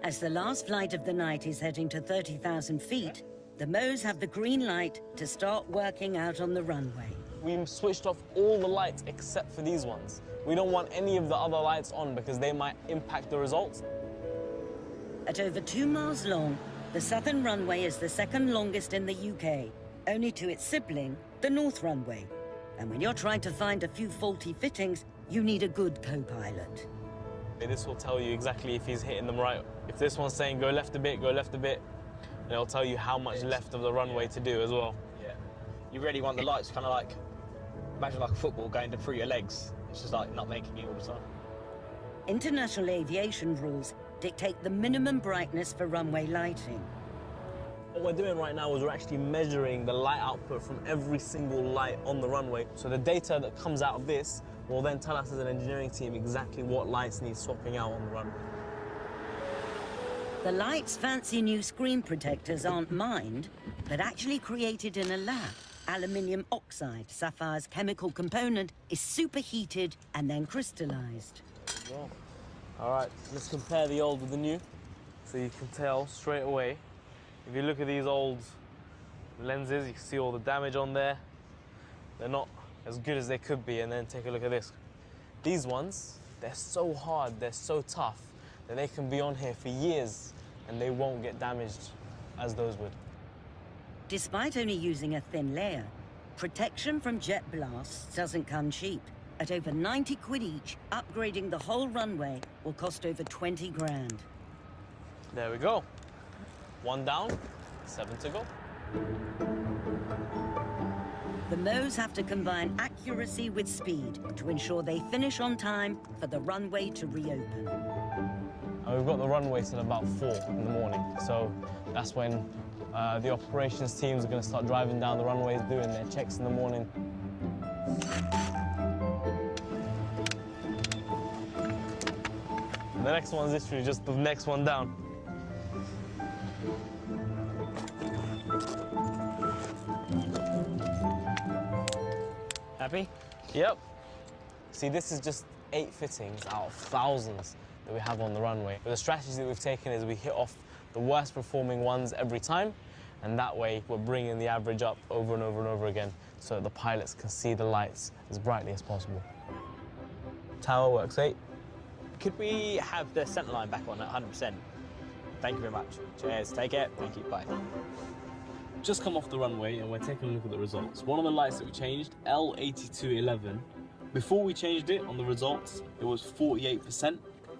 As the last flight of the night is heading to 30,000 feet, the MOs have the green light to start working out on the runway. We switched off all the lights except for these ones. We don't want any of the other lights on because they might impact the results. At over 2 miles long, the southern runway is the second longest in the UK, only to its sibling, the north runway. And when you're trying to find a few faulty fittings, you need a good co-pilot. This will tell you exactly if he's hitting them right. If this one's saying go left a bit, and it'll tell you how much left of the runway to do as well. Yeah. You really want the lights kind of like, imagine like a football going through your legs. It's just like not making it all the time. International aviation rules dictate the minimum brightness for runway lighting. What we're doing right now is we're actually measuring the light output from every single light on the runway. So the data that comes out of this will then tell us as an engineering team exactly what lights need swapping out on the runway. The light's fancy new screen protectors aren't mined, but actually created in a lab. Aluminium oxide, Sapphire's chemical component, is superheated and then crystallized. Well, all right, let's compare the old with the new. So you can tell straight away. If you look at these old lenses, you can see all the damage on there. They're not as good as they could be, and then take a look at this. These ones, they're so hard, they're so tough, that they can be on here for years and they won't get damaged as those would. Despite only using a thin layer, protection from jet blasts doesn't come cheap. At over 90 quid each, upgrading the whole runway will cost over 20 grand. There we go. 1 down, 7 to go. The MOs have to combine accuracy with speed to ensure they finish on time for the runway to reopen. And we've got the runway till about 4 in the morning, so that's when the operations teams are going to start driving down the runways, doing their checks in the morning. And the next one's literally just the next one down. Happy? Yep. See, this is just 8 fittings out of thousands that we have on the runway. But the strategy that we've taken is we hit off the worst performing ones every time, and that way we're bringing the average up over and over and over again so that the pilots can see the lights as brightly as possible. Tower works 8. Could we have the centre line back on at 100%? Thank you very much. Cheers, take care, thank you, bye. Just come off the runway and we're taking a look at the results. One of the lights that we changed, L8211, before we changed it on the results, it was 48%,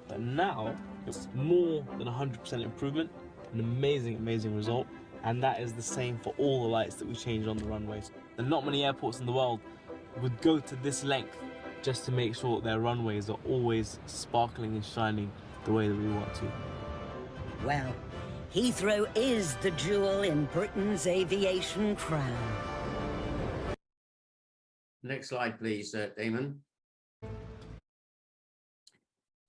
but now it's more than 100% improvement, an amazing, amazing result. And that is the same for all the lights that we changed on the runways. And not many airports in the world would go to this length just to make sure their runways are always sparkling and shining the way that we want to. Well, Heathrow is the jewel in Britain's aviation crown. Next slide, please, Damon.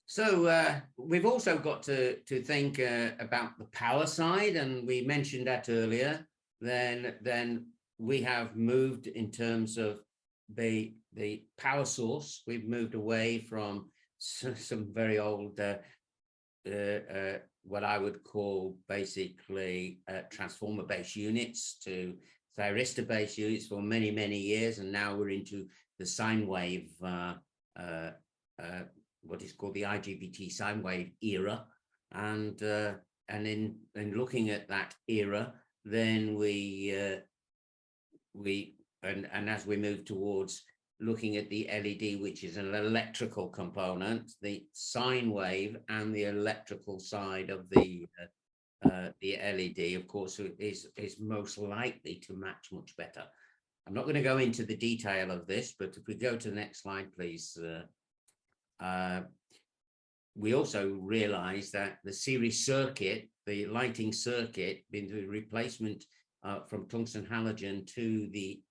So we've also got to think about the power side, and we mentioned that earlier. Then we have moved in terms of the power source. We've moved away from some very old what I would call basically transformer-based units to thyristor-based units for many, many years, and now we're into the sine wave, what is called the IGBT sine wave era, and in looking at that era, then as we move towards looking at the LED, which is an electrical component, the sine wave and the electrical side of the LED, of course, is most likely to match much better. I'm not going to go into the detail of this, but if we go to the next slide, please. We also realize that the series circuit, the lighting circuit, being the replacement from tungsten halogen to the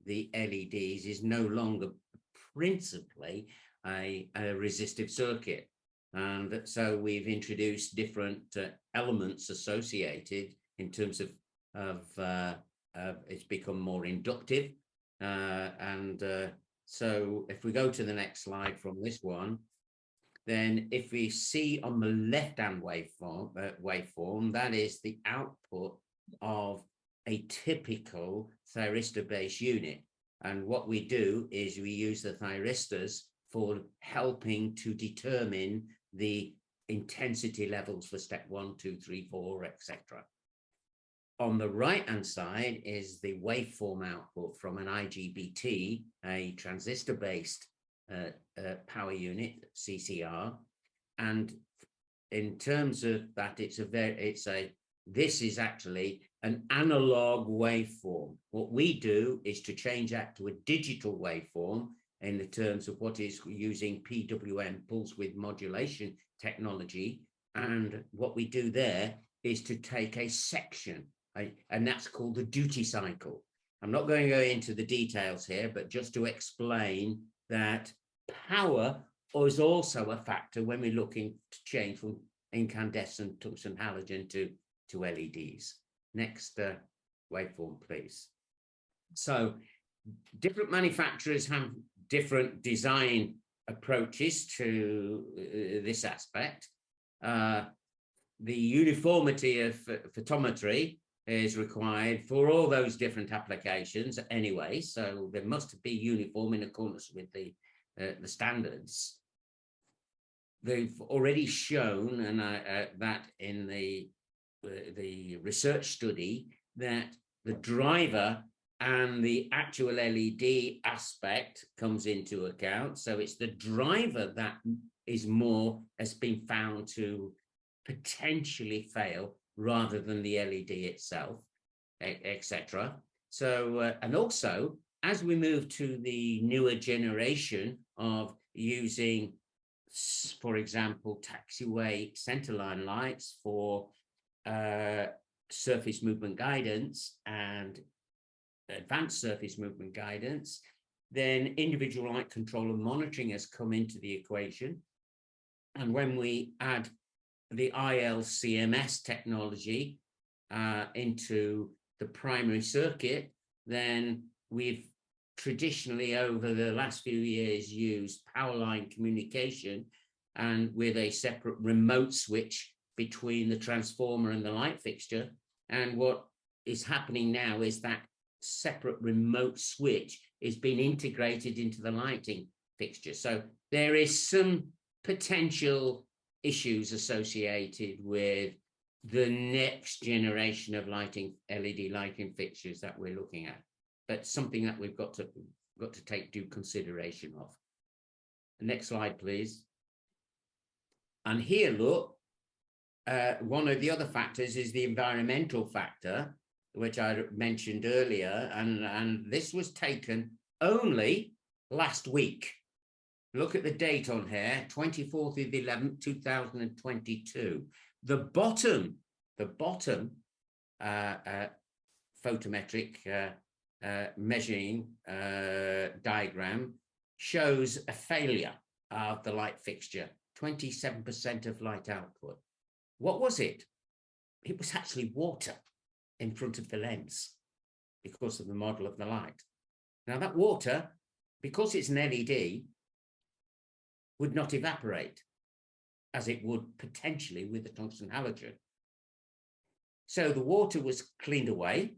LEDs, is no longer principally a resistive circuit. And so we've introduced different elements associated in terms of it's become more inductive. So if we go to the next slide from this one, then if we see on the left-hand waveform, that is the output of a typical thyristor-based unit. And what we do is we use the thyristors for helping to determine the intensity levels for step 1, 2, 3, 4, etc. On the right-hand side is the waveform output from an IGBT, a transistor-based power unit, CCR. And in terms of that, this is actually an analog waveform. What we do is to change that to a digital waveform in the terms of what is using PWM, pulse width modulation technology. And what we do there is to take a section, and that's called the duty cycle. I'm not going to go into the details here, but just to explain that power is also a factor when we're looking to change from incandescent tungsten halogen to LEDs. Next waveform, please. So different manufacturers have different design approaches to this aspect. The uniformity of photometry is required for all those different applications anyway, so there must be uniform in accordance with the standards. They've already shown, and that in the research study, that the driver and the actual LED aspect comes into account. So it's the driver that has been found to potentially fail rather than the LED itself, etc. So, and also, as we move to the newer generation of using, for example, taxiway centerline lights for surface movement guidance and advanced surface movement guidance, then individual light control and monitoring has come into the equation. And when we add the ILCMS technology into the primary circuit, then we've traditionally over the last few years used power line communication and with a separate remote switch between the transformer and the light fixture. And what is happening now is that separate remote switch is being integrated into the lighting fixture. So there is some potential issues associated with the next generation of lighting, LED lighting fixtures that we're looking at, but something that we've got to take due consideration of. Next slide, please. And here, look, one of the other factors is the environmental factor, which I mentioned earlier, and this was taken only last week. Look at the date on here, 24th of the 11th, 2022. The bottom photometric measuring diagram shows a failure of the light fixture, 27% of light output. What was it? It was actually water in front of the lens because of the model of the light. Now that water, because it's an LED, would not evaporate as it would potentially with the tungsten halogen. So the water was cleaned away,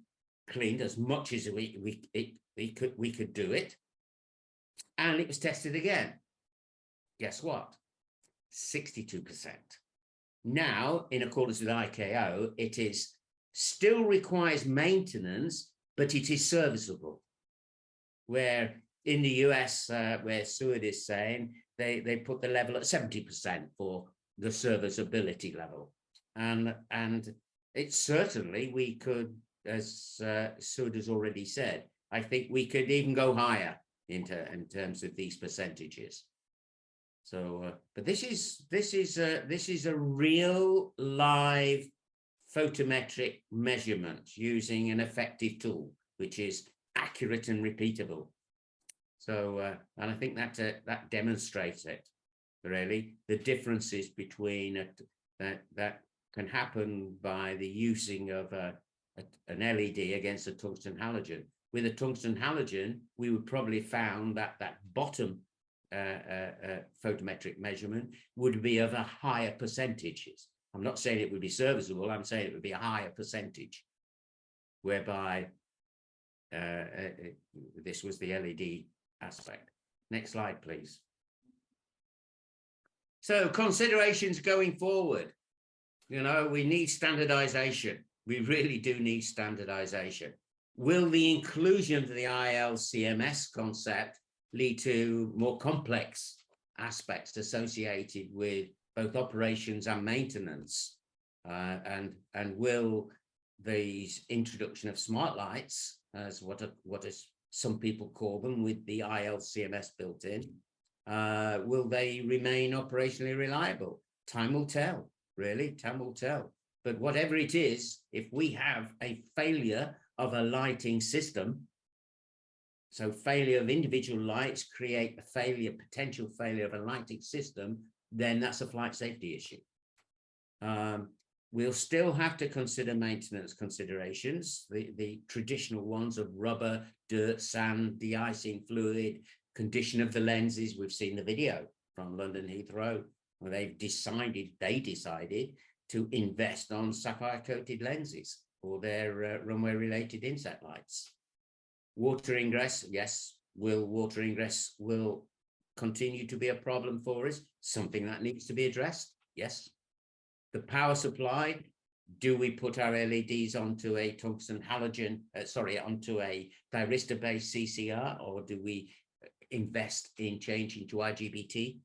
cleaned as much as we could do it, and it was tested again. Guess what? 62%. Now, in accordance with ICAO, it is still requires maintenance, but it is serviceable. Where in the US, where Seward is saying, they put the level at 70% for the serviceability level. And it's certainly, we could, as Seward has already said, I think we could even go higher in terms of these percentages. So, but this is a real live photometric measurement using an effective tool, which is accurate and repeatable. So, and I think that demonstrates it, really, the differences between that can happen by the using of an LED against a tungsten halogen. With a tungsten halogen, we would probably found that bottom photometric measurement would be of a higher percentages. I'm not saying it would be serviceable, I'm saying it would be a higher percentage, whereby this was the LED aspect. Next slide, please. So considerations going forward, you know, we need standardization. We really do need standardization. Will the inclusion of the ILCMS concept lead to more complex aspects associated with both operations and maintenance? And will the introduction of smart lights, as what is some people call them, with the ILCMS built in, will they remain operationally reliable? Time will tell, really, time will tell. But whatever it is, if we have a failure of a lighting system, so failure of individual lights create a potential failure of a lighting system, then that's a flight safety issue. We'll still have to consider maintenance considerations, the traditional ones of rubber, dirt, sand, de-icing fluid, condition of the lenses. We've seen the video from London Heathrow, where they decided to invest on sapphire-coated lenses for their runway-related inset lights. Water ingress, yes, water ingress will continue to be a problem for us, something that needs to be addressed, yes. The power supply, do we put our LEDs onto a tungsten halogen, onto a thyristor-based CCR, or do we invest in changing to IGBT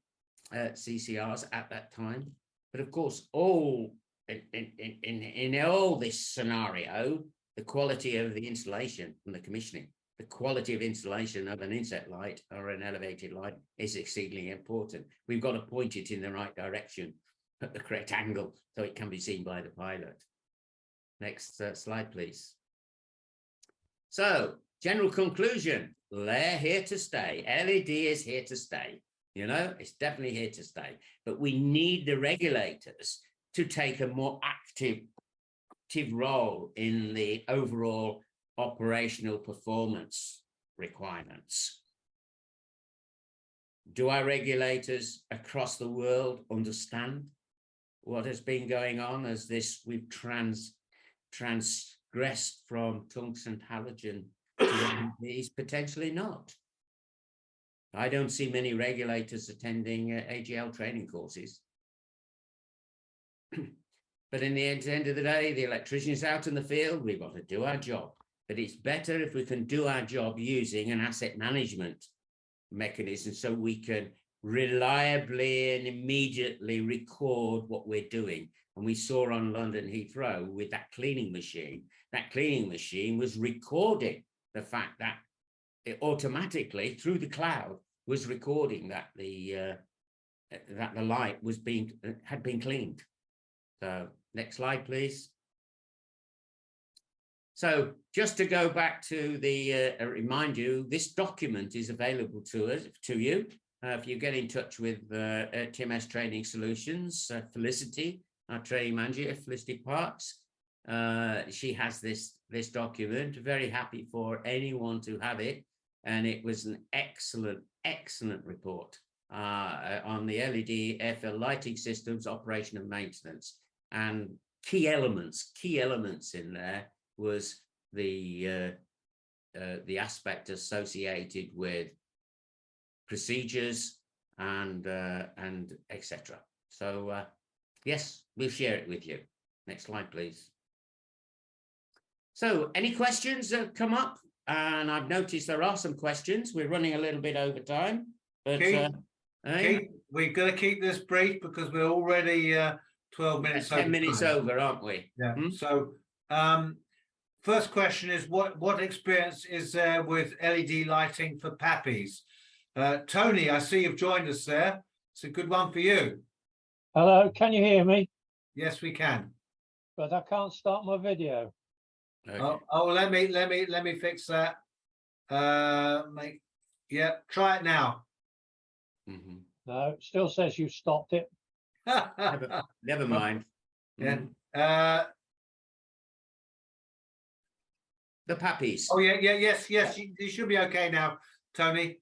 CCRs at that time? But of course, in all this scenario, the quality of the installation and the commissioning, the quality of installation of an inset light or an elevated light is exceedingly important. We've got to point it in the right direction at the correct angle so it can be seen by the pilot. Next slide, please. So, general conclusion, they're here to stay. LED is here to stay. You know, it's definitely here to stay. But we need the regulators to take a more active role in the overall operational performance requirements. Do our regulators across the world understand what has been going on as we've transgressed from tungsten halogen to LEDs? Potentially not. I don't see many regulators attending AGL training courses. But in the end of the day, the electrician is out in the field. We've got to do our job. But it's better if we can do our job using an asset management mechanism so we can reliably and immediately record what we're doing. And we saw on London Heathrow with that cleaning machine was recording the fact that it automatically through the cloud was recording that the light was had been cleaned. So next slide, please. So just to go back to the remind you, this document is available to you. If you get in touch with TMS Training Solutions, Felicity, our training manager, Felicity Parks, she has this document. Very happy for anyone to have it, and it was an excellent report on the LED airfield lighting systems operation and maintenance. And key elements in there was the aspect associated with procedures and etc. So yes, we'll share it with you. Next slide, please. So any questions that come up? And I've noticed there are some questions. We're running a little bit over time, but we're going to keep this brief because we're already 12 minutes 10 minutes over, aren't we? Yeah. So first question is what experience is there with LED lighting for pappies? Tony, I see you've joined us there. It's a good one for you. Hello, can you hear me? Yes, we can. But I can't start my video. Okay. Oh, let me fix that. Yeah, try it now. Mm-hmm. No, it still says you stopped it. Never mind. Yeah. The pappies. Oh yeah, yes. You should be okay now, Tony.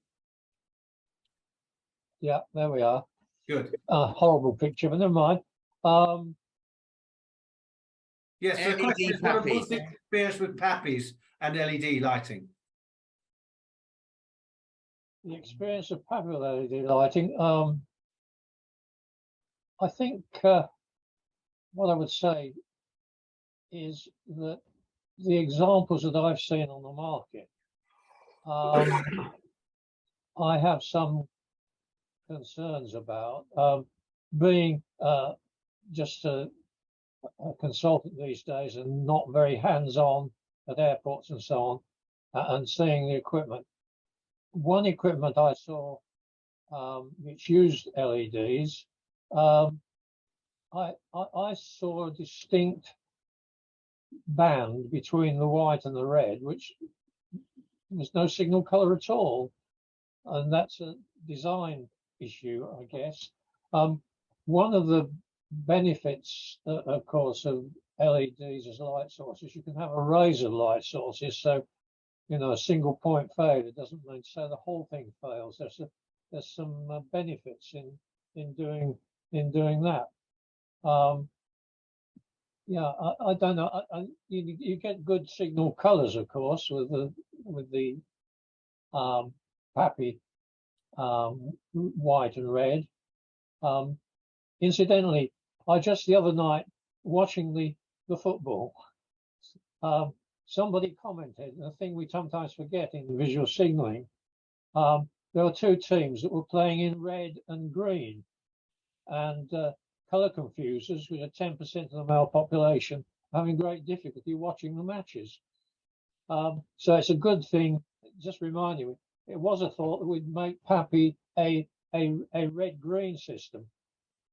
Yeah, there we are. Good. Horrible picture, but never mind. Yes, so the question is, what's the experience with pappies and LED lighting? The experience of pappy LED lighting. I think what I would say is that the examples that I've seen on the market, I have some concerns about being just a consultant these days and not very hands-on at airports and so on, and seeing the equipment. One equipment I saw which used LEDs, I saw a distinct band between the white and the red, which there's no signal color at all, and that's a design issue, I guess. One of the benefits, of course, of LEDs as light sources, you can have arrays of light sources, so a single point failure doesn't mean so the whole thing fails. There's some benefits in doing that. Yeah, I don't know. You get good signal colors, of course, with the pappy white and red. Incidentally, I just the other night watching the football, somebody commented, the thing we sometimes forget in visual signaling, there were two teams that were playing in red and green, and color confusers, which are 10% of the male population, having great difficulty watching the matches. So it's a good thing. Just reminding me, it was a thought that we'd make Pappy a red-green system.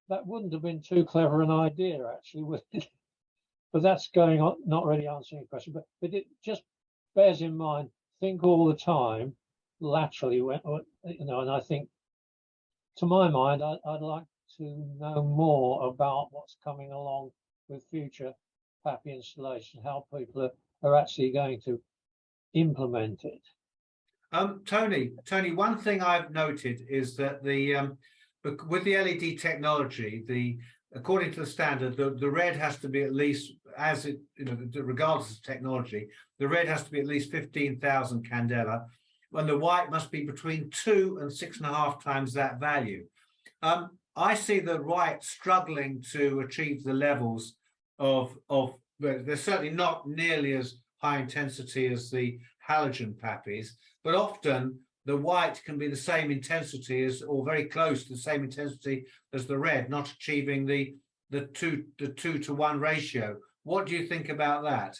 That wouldn't have been too clever an idea, actually, would it? But that's going on, not really answering your question. But it just bears in mind, think all the time laterally, and I think, to my mind, I'd like to know more about what's coming along with future Pappy installation, how people are actually going to implement it. Tony, one thing I've noted is that with the LED technology, according to the standard, the red has to be at least, as it regardless of technology, the red has to be at least 15,000 candela, the white must be between 2 and 6.5 times that value. I see the white struggling to achieve the levels of they're certainly not nearly as high intensity as the halogen PAPIs, but often the white can be the same intensity as, or very close to the same intensity as the red, not achieving the 2-to-1 ratio. What do you think about that?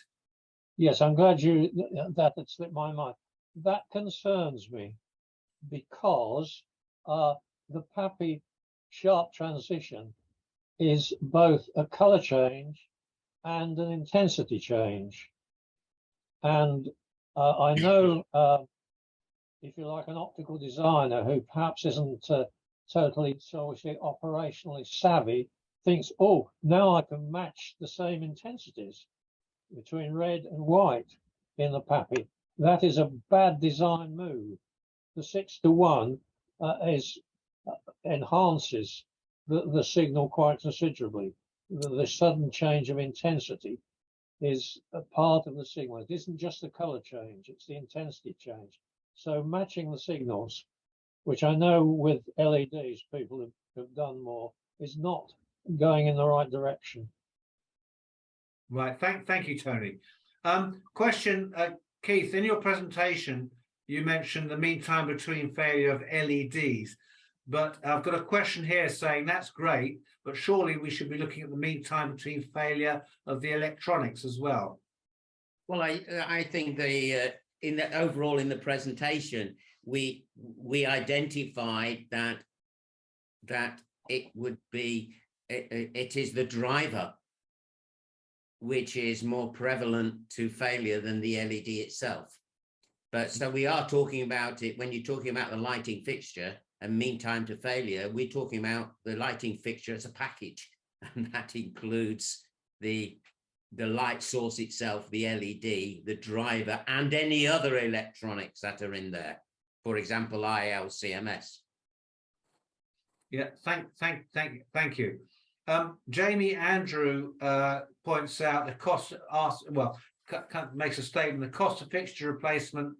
Yes, I'm glad that had slipped my mind. That concerns me because the PAPI sharp transition is both a color change and an intensity change. And I know, if you like, an optical designer who perhaps isn't totally, so to say, operationally savvy, thinks, oh, now I can match the same intensities between red and white in the PAPI. That is a bad design move. The 6-to-1 enhances the signal quite considerably. The sudden change of intensity is a part of the signal. It isn't just the color change, it's the intensity change. So matching the signals, which I know with LEDs people have done more, is not going in the right direction. Right, thank you, Tony. Question, Keith, in your presentation, you mentioned the mean time between failure of LEDs, but I've got a question here saying that's great, but surely we should be looking at the mean time between failure of the electronics as well. Well, I think overall in the presentation, we identified that it would be, it is the driver which is more prevalent to failure than the LED itself. But so we are talking about it when you're talking about the lighting fixture and mean time to failure, we're talking about the lighting fixture as a package, and that includes the light source itself, the LED, the driver, and any other electronics that are in there. For example, ILCMS. Yeah, thank you. Jamie Andrew points out the cost, makes a statement, the cost of fixture replacement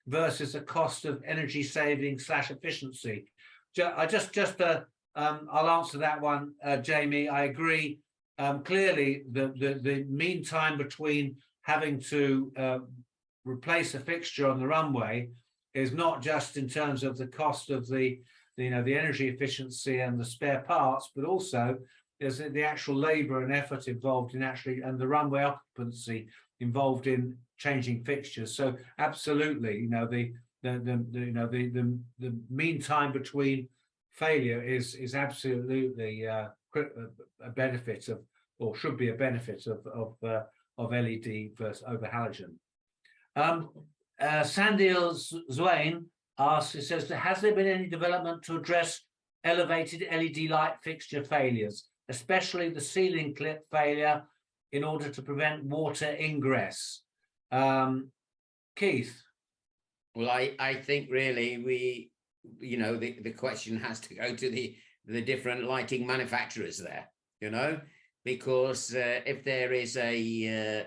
versus the cost of energy saving / efficiency. I'll answer that one, Jamie. I agree. Clearly, the mean time between having to replace a fixture on the runway is not just in terms of the cost of the energy efficiency and the spare parts, but also there's the actual labor and effort involved in and the runway occupancy involved in changing fixtures. So absolutely, the mean time between failure is absolutely a benefit of, or should be a benefit of LED versus over halogen. Sandil Zwain asks, it says, has there been any development to address elevated LED light fixture failures, especially the ceiling clip failure, in order to prevent water ingress? Keith? Well, I think really the question has to go to the different lighting manufacturers there, because if there is a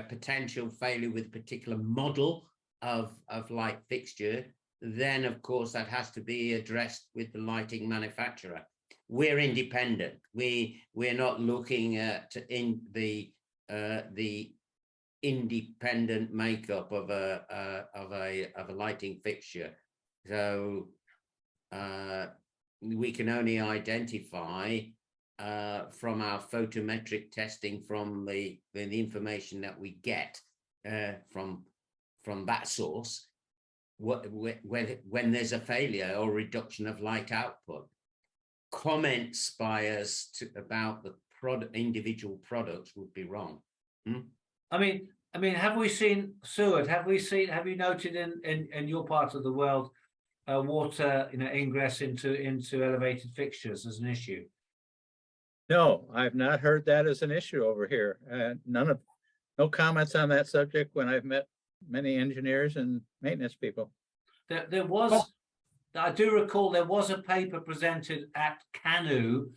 potential failure with a particular model of light fixture, then of course that has to be addressed with the lighting manufacturer. We're independent. We're not looking at the independent makeup of a lighting fixture. So we can only identify from our photometric testing, from the information that we get from that source, when there's a failure or reduction of light output. Comments by us about the individual products would be wrong. I mean, have we seen, Seward, have you noted in your part of the world water ingress into elevated fixtures as an issue? No, I've not heard that as an issue over here. No comments on that subject when I've met many engineers and maintenance people. There was, I do recall there was a paper presented at Canu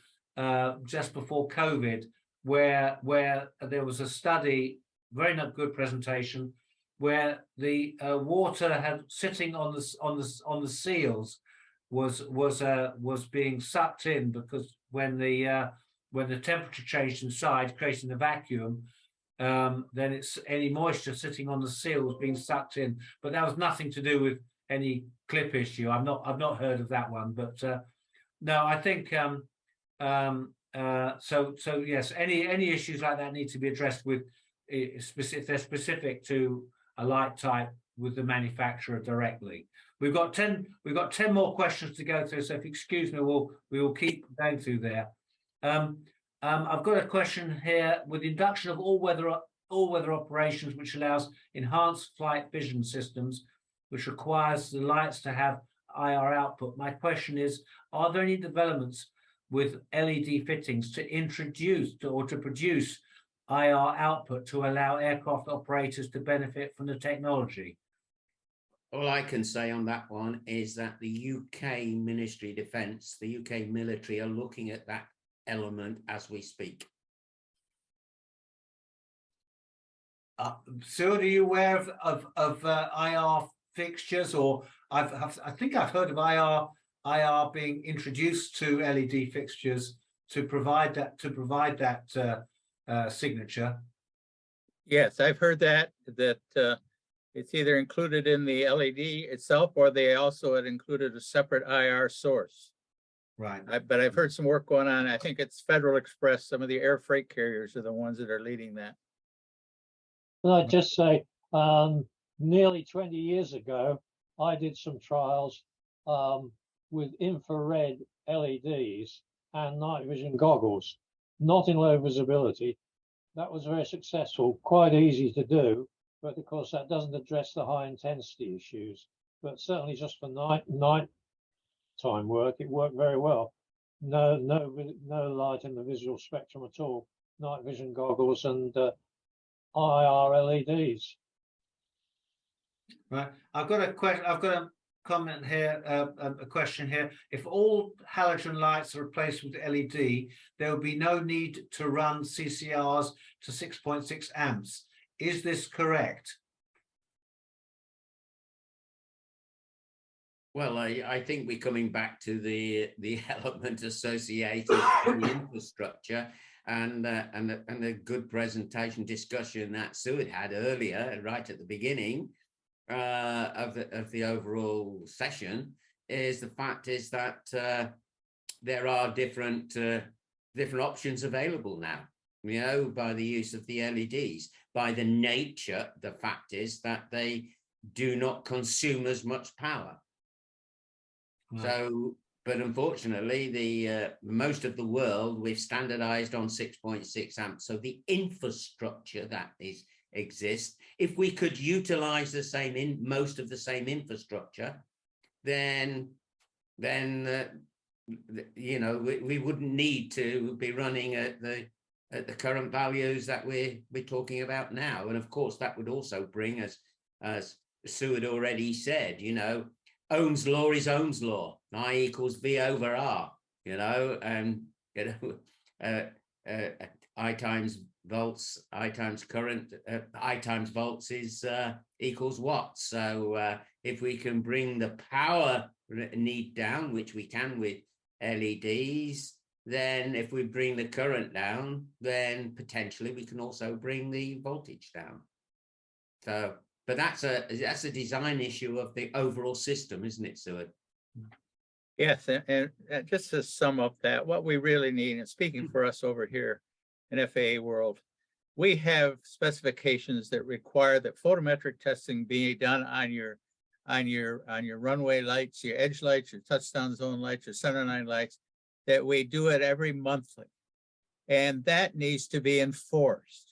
just before COVID where there was a study, very not good presentation, where the water had sitting on the seals was being sucked in, because when the temperature changed inside, creating the vacuum, then it's any moisture sitting on the seal was being sucked in. But that was nothing to do with any clip issue. I've not heard of that one, but no, I think so yes, any issues like that need to be addressed with if they're specific to a light type with the manufacturer directly. We've got 10 more questions to go through, so if you excuse me, we will keep going through there. I've got a question here. With the induction of all-weather operations, which allows enhanced flight vision systems, which requires the lights to have IR output, my question is, are there any developments with LED fittings to introduce or to produce IR output to allow aircraft operators to benefit from the technology? All I can say on that one is that the UK Ministry of Defence, the UK military, are looking at that element as we speak. Sue, are you aware of IR fixtures, or I think I've heard of IR being introduced to LED fixtures to provide that signature? Yes, I've heard that it's either included in the LED itself, or they also had included a separate IR source. Right. But I've heard some work going on. I think it's Federal Express. Some of the air freight carriers are the ones that are leading that. And I'd just say, nearly 20 years ago, I did some trials with infrared LEDs and night vision goggles, not in low visibility. That was very successful, quite easy to do, but of course that doesn't address the high intensity issues. But certainly just for night time work, it worked very well. No light in the visual spectrum at all. Night vision goggles and IR LEDs. Right. I've got a comment here, a question here. If all halogen lights are replaced with LED, there will be no need to run CCRs to 6.6 amps. Is this correct? Well, I think we're coming back to the element associated with the infrastructure and the good presentation discussion that Sue had earlier, right at the beginning of the overall session. Is the fact is that there are different options available now, you know, by the use of the LEDs. By the nature, the fact is that they do not consume as much power. Right. So, but unfortunately, the most of the world, we've standardized on 6.6 amps. So the infrastructure that exists, if we could utilize the same most of the same infrastructure, then you know, we wouldn't need to be running at the current values that we're talking about now. And of course, that would also bring us, as Sue had already said, you know, Ohm's law is Ohm's law. I equals V over R, you know, and, you know, I times volts, I times current, I times volts is equals watts. So if we can bring the power need down, which we can with LEDs, then if we bring the current down, then potentially we can also bring the voltage down. So, but that's a design issue of the overall system, isn't it, Sue? Yes, and just to sum up that, what we really need, and speaking for us over here in FAA world, we have specifications that require that photometric testing be done on your runway lights, your edge lights, your touchdown zone lights, your center line lights, that we do it every monthly, and that needs to be enforced.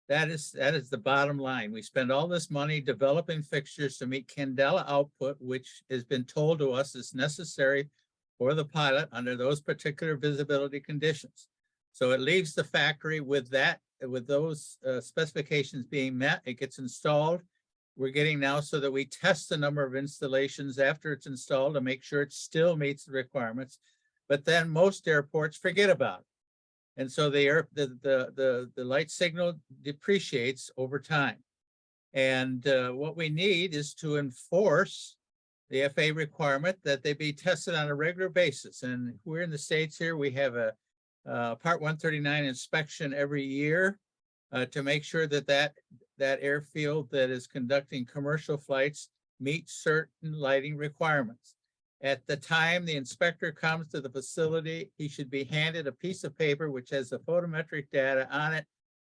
That is the bottom line. We spend all this money developing fixtures to meet Candela output, which has been told to us is necessary for the pilot under those particular visibility conditions. So it leaves the factory with those specifications being met. It gets installed. We're getting now so that we test the number of installations after it's installed to make sure it still meets the requirements. But then most airports forget about it. And so the light signal depreciates over time. And what we need is to enforce the FAA requirement that they be tested on a regular basis. And we're in the States here, we have a Part 139 inspection every year to make sure that that airfield that is conducting commercial flights meets certain lighting requirements. At the time the inspector comes to the facility, he should be handed a piece of paper which has the photometric data on it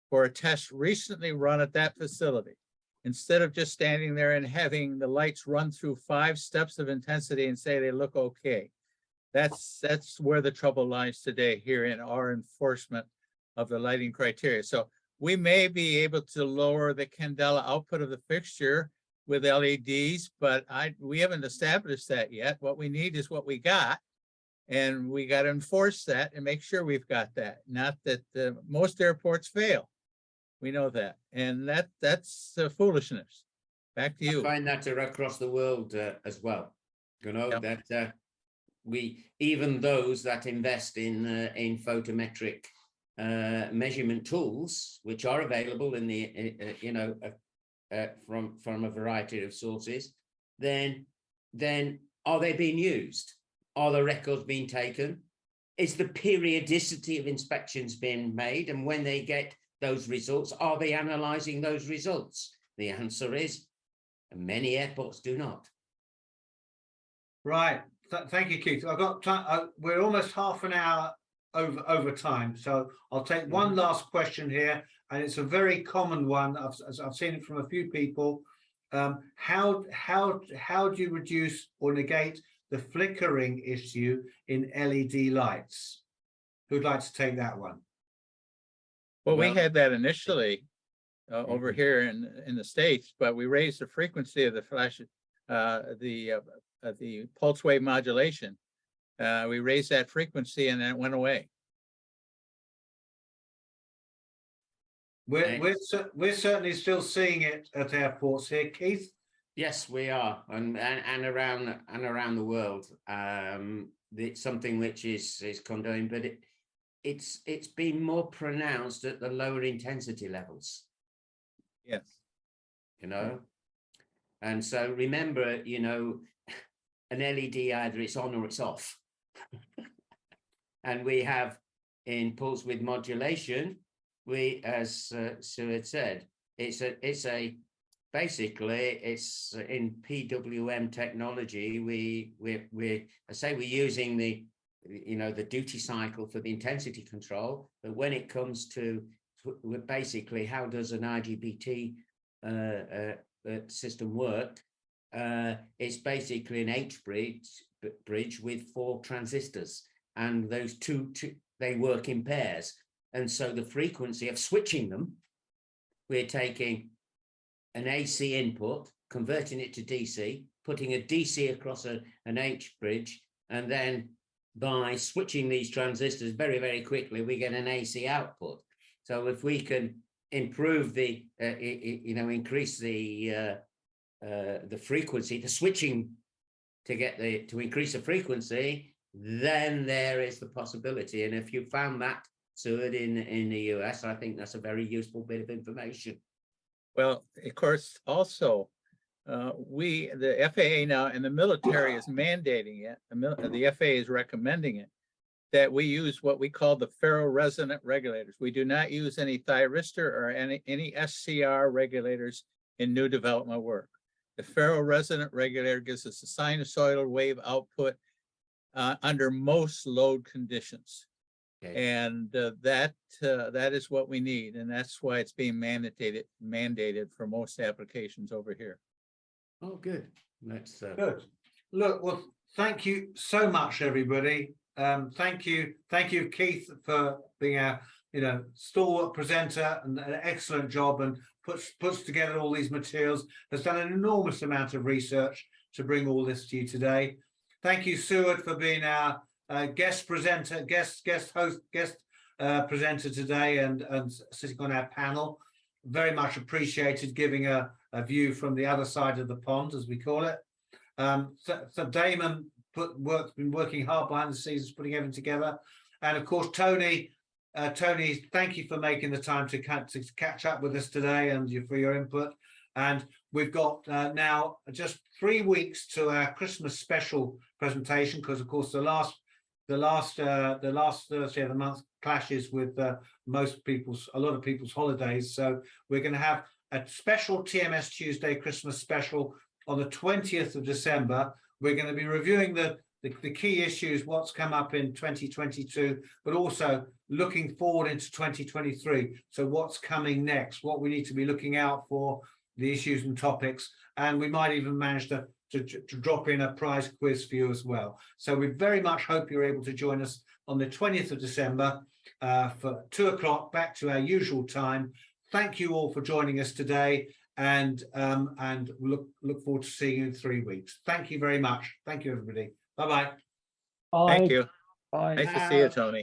for a test recently run at that facility. Instead of just standing there and having the lights run through 5 steps of intensity and say they look okay. That's where the trouble lies today here in our enforcement of the lighting criteria. So we may be able to lower the candela output of the fixture with LEDs, but we haven't established that yet. What we need is what we got, and we got to enforce that and make sure we've got that. Not that most airports fail. We know that, and that's foolishness. Back to you. I find that across the world as well. You know, Yep. that even those that invest in photometric measurement tools, which are available in the from a variety of sources, then are they being used? Are the records being taken? Is the periodicity of inspections being made? And when they get those results, are they analyzing those results? The answer is many airports do not. Right. Thank you, Keith. I've got time. We're almost half an hour over time, so I'll take one last question here, and it's a very common one. I've seen it from a few people. How do you reduce or negate the flickering issue in LED lights? Who'd like to take that one? Well, we Well- had that initially over here in the States, but we raised the frequency of the flash, the pulse wave modulation. We raised that frequency and then it went away. We're certainly still seeing it at airports here, Keith. Yes, we are, and around the world. It's something which is condoning, but it's been more pronounced at the lower intensity levels. Yes. You know, and so remember, you know, an LED either it's on or it's off, and we have in pulse width modulation. We, as Sue had said, it's basically in PWM technology. We're using the duty cycle for the intensity control, but when it comes to basically how does an IGBT system work, it's basically an H bridge with 4 transistors, and those two they work in pairs. And so the frequency of switching them, we're taking an AC input, converting it to DC, putting a DC across an H bridge, and then by switching these transistors very, very quickly, we get an AC output. So if we can improve the, increase the frequency, the switching to increase the frequency, then there is the possibility. And if you found that in the US, I think that's a very useful bit of information. Well, of course, also, the FAA now and the military is mandating it. The FAA is recommending it, that we use what we call the ferroresonant regulators. We do not use any thyristor or any SCR regulators in new development work. The ferroresonant regulator gives us a sinusoidal wave output under most load conditions. Okay. And that is what we need, and that's why it's being mandated for most applications over here. Oh, good. Let's Good. Look, well, thank you so much, everybody. Thank you, Keith, for being a stalwart presenter and an excellent job, and puts together all these materials. Has done an enormous amount of research to bring all this to you today. Thank you, Seward, for being our guest presenter today and sitting on our panel. Very much appreciated, giving a view from the other side of the pond, as we call it. So Damon been working hard behind the scenes, putting everything together, and of course Tony. Tony, thank you for making the time to catch up with us today and for your input. And we've got now just 3 weeks to our Christmas special presentation, because of course the last Thursday of the month clashes with a lot of people's holidays. So we're going to have a special TMS Tuesday Christmas special on the 20th of December. We're going to be reviewing the key issues, what's come up in 2022, but also looking forward into 2023. So what's coming next, what we need to be looking out for, the issues and topics, and we might even manage to drop in a prize quiz for you as well. So we very much hope you're able to join us on the 20th of December for 2 o'clock, back to our usual time. Thank you all for joining us today, and look forward to seeing you in 3 weeks. Thank you very much. Thank you, everybody. Bye-bye. Bye. Thank you. Bye. Nice to see you, Tony.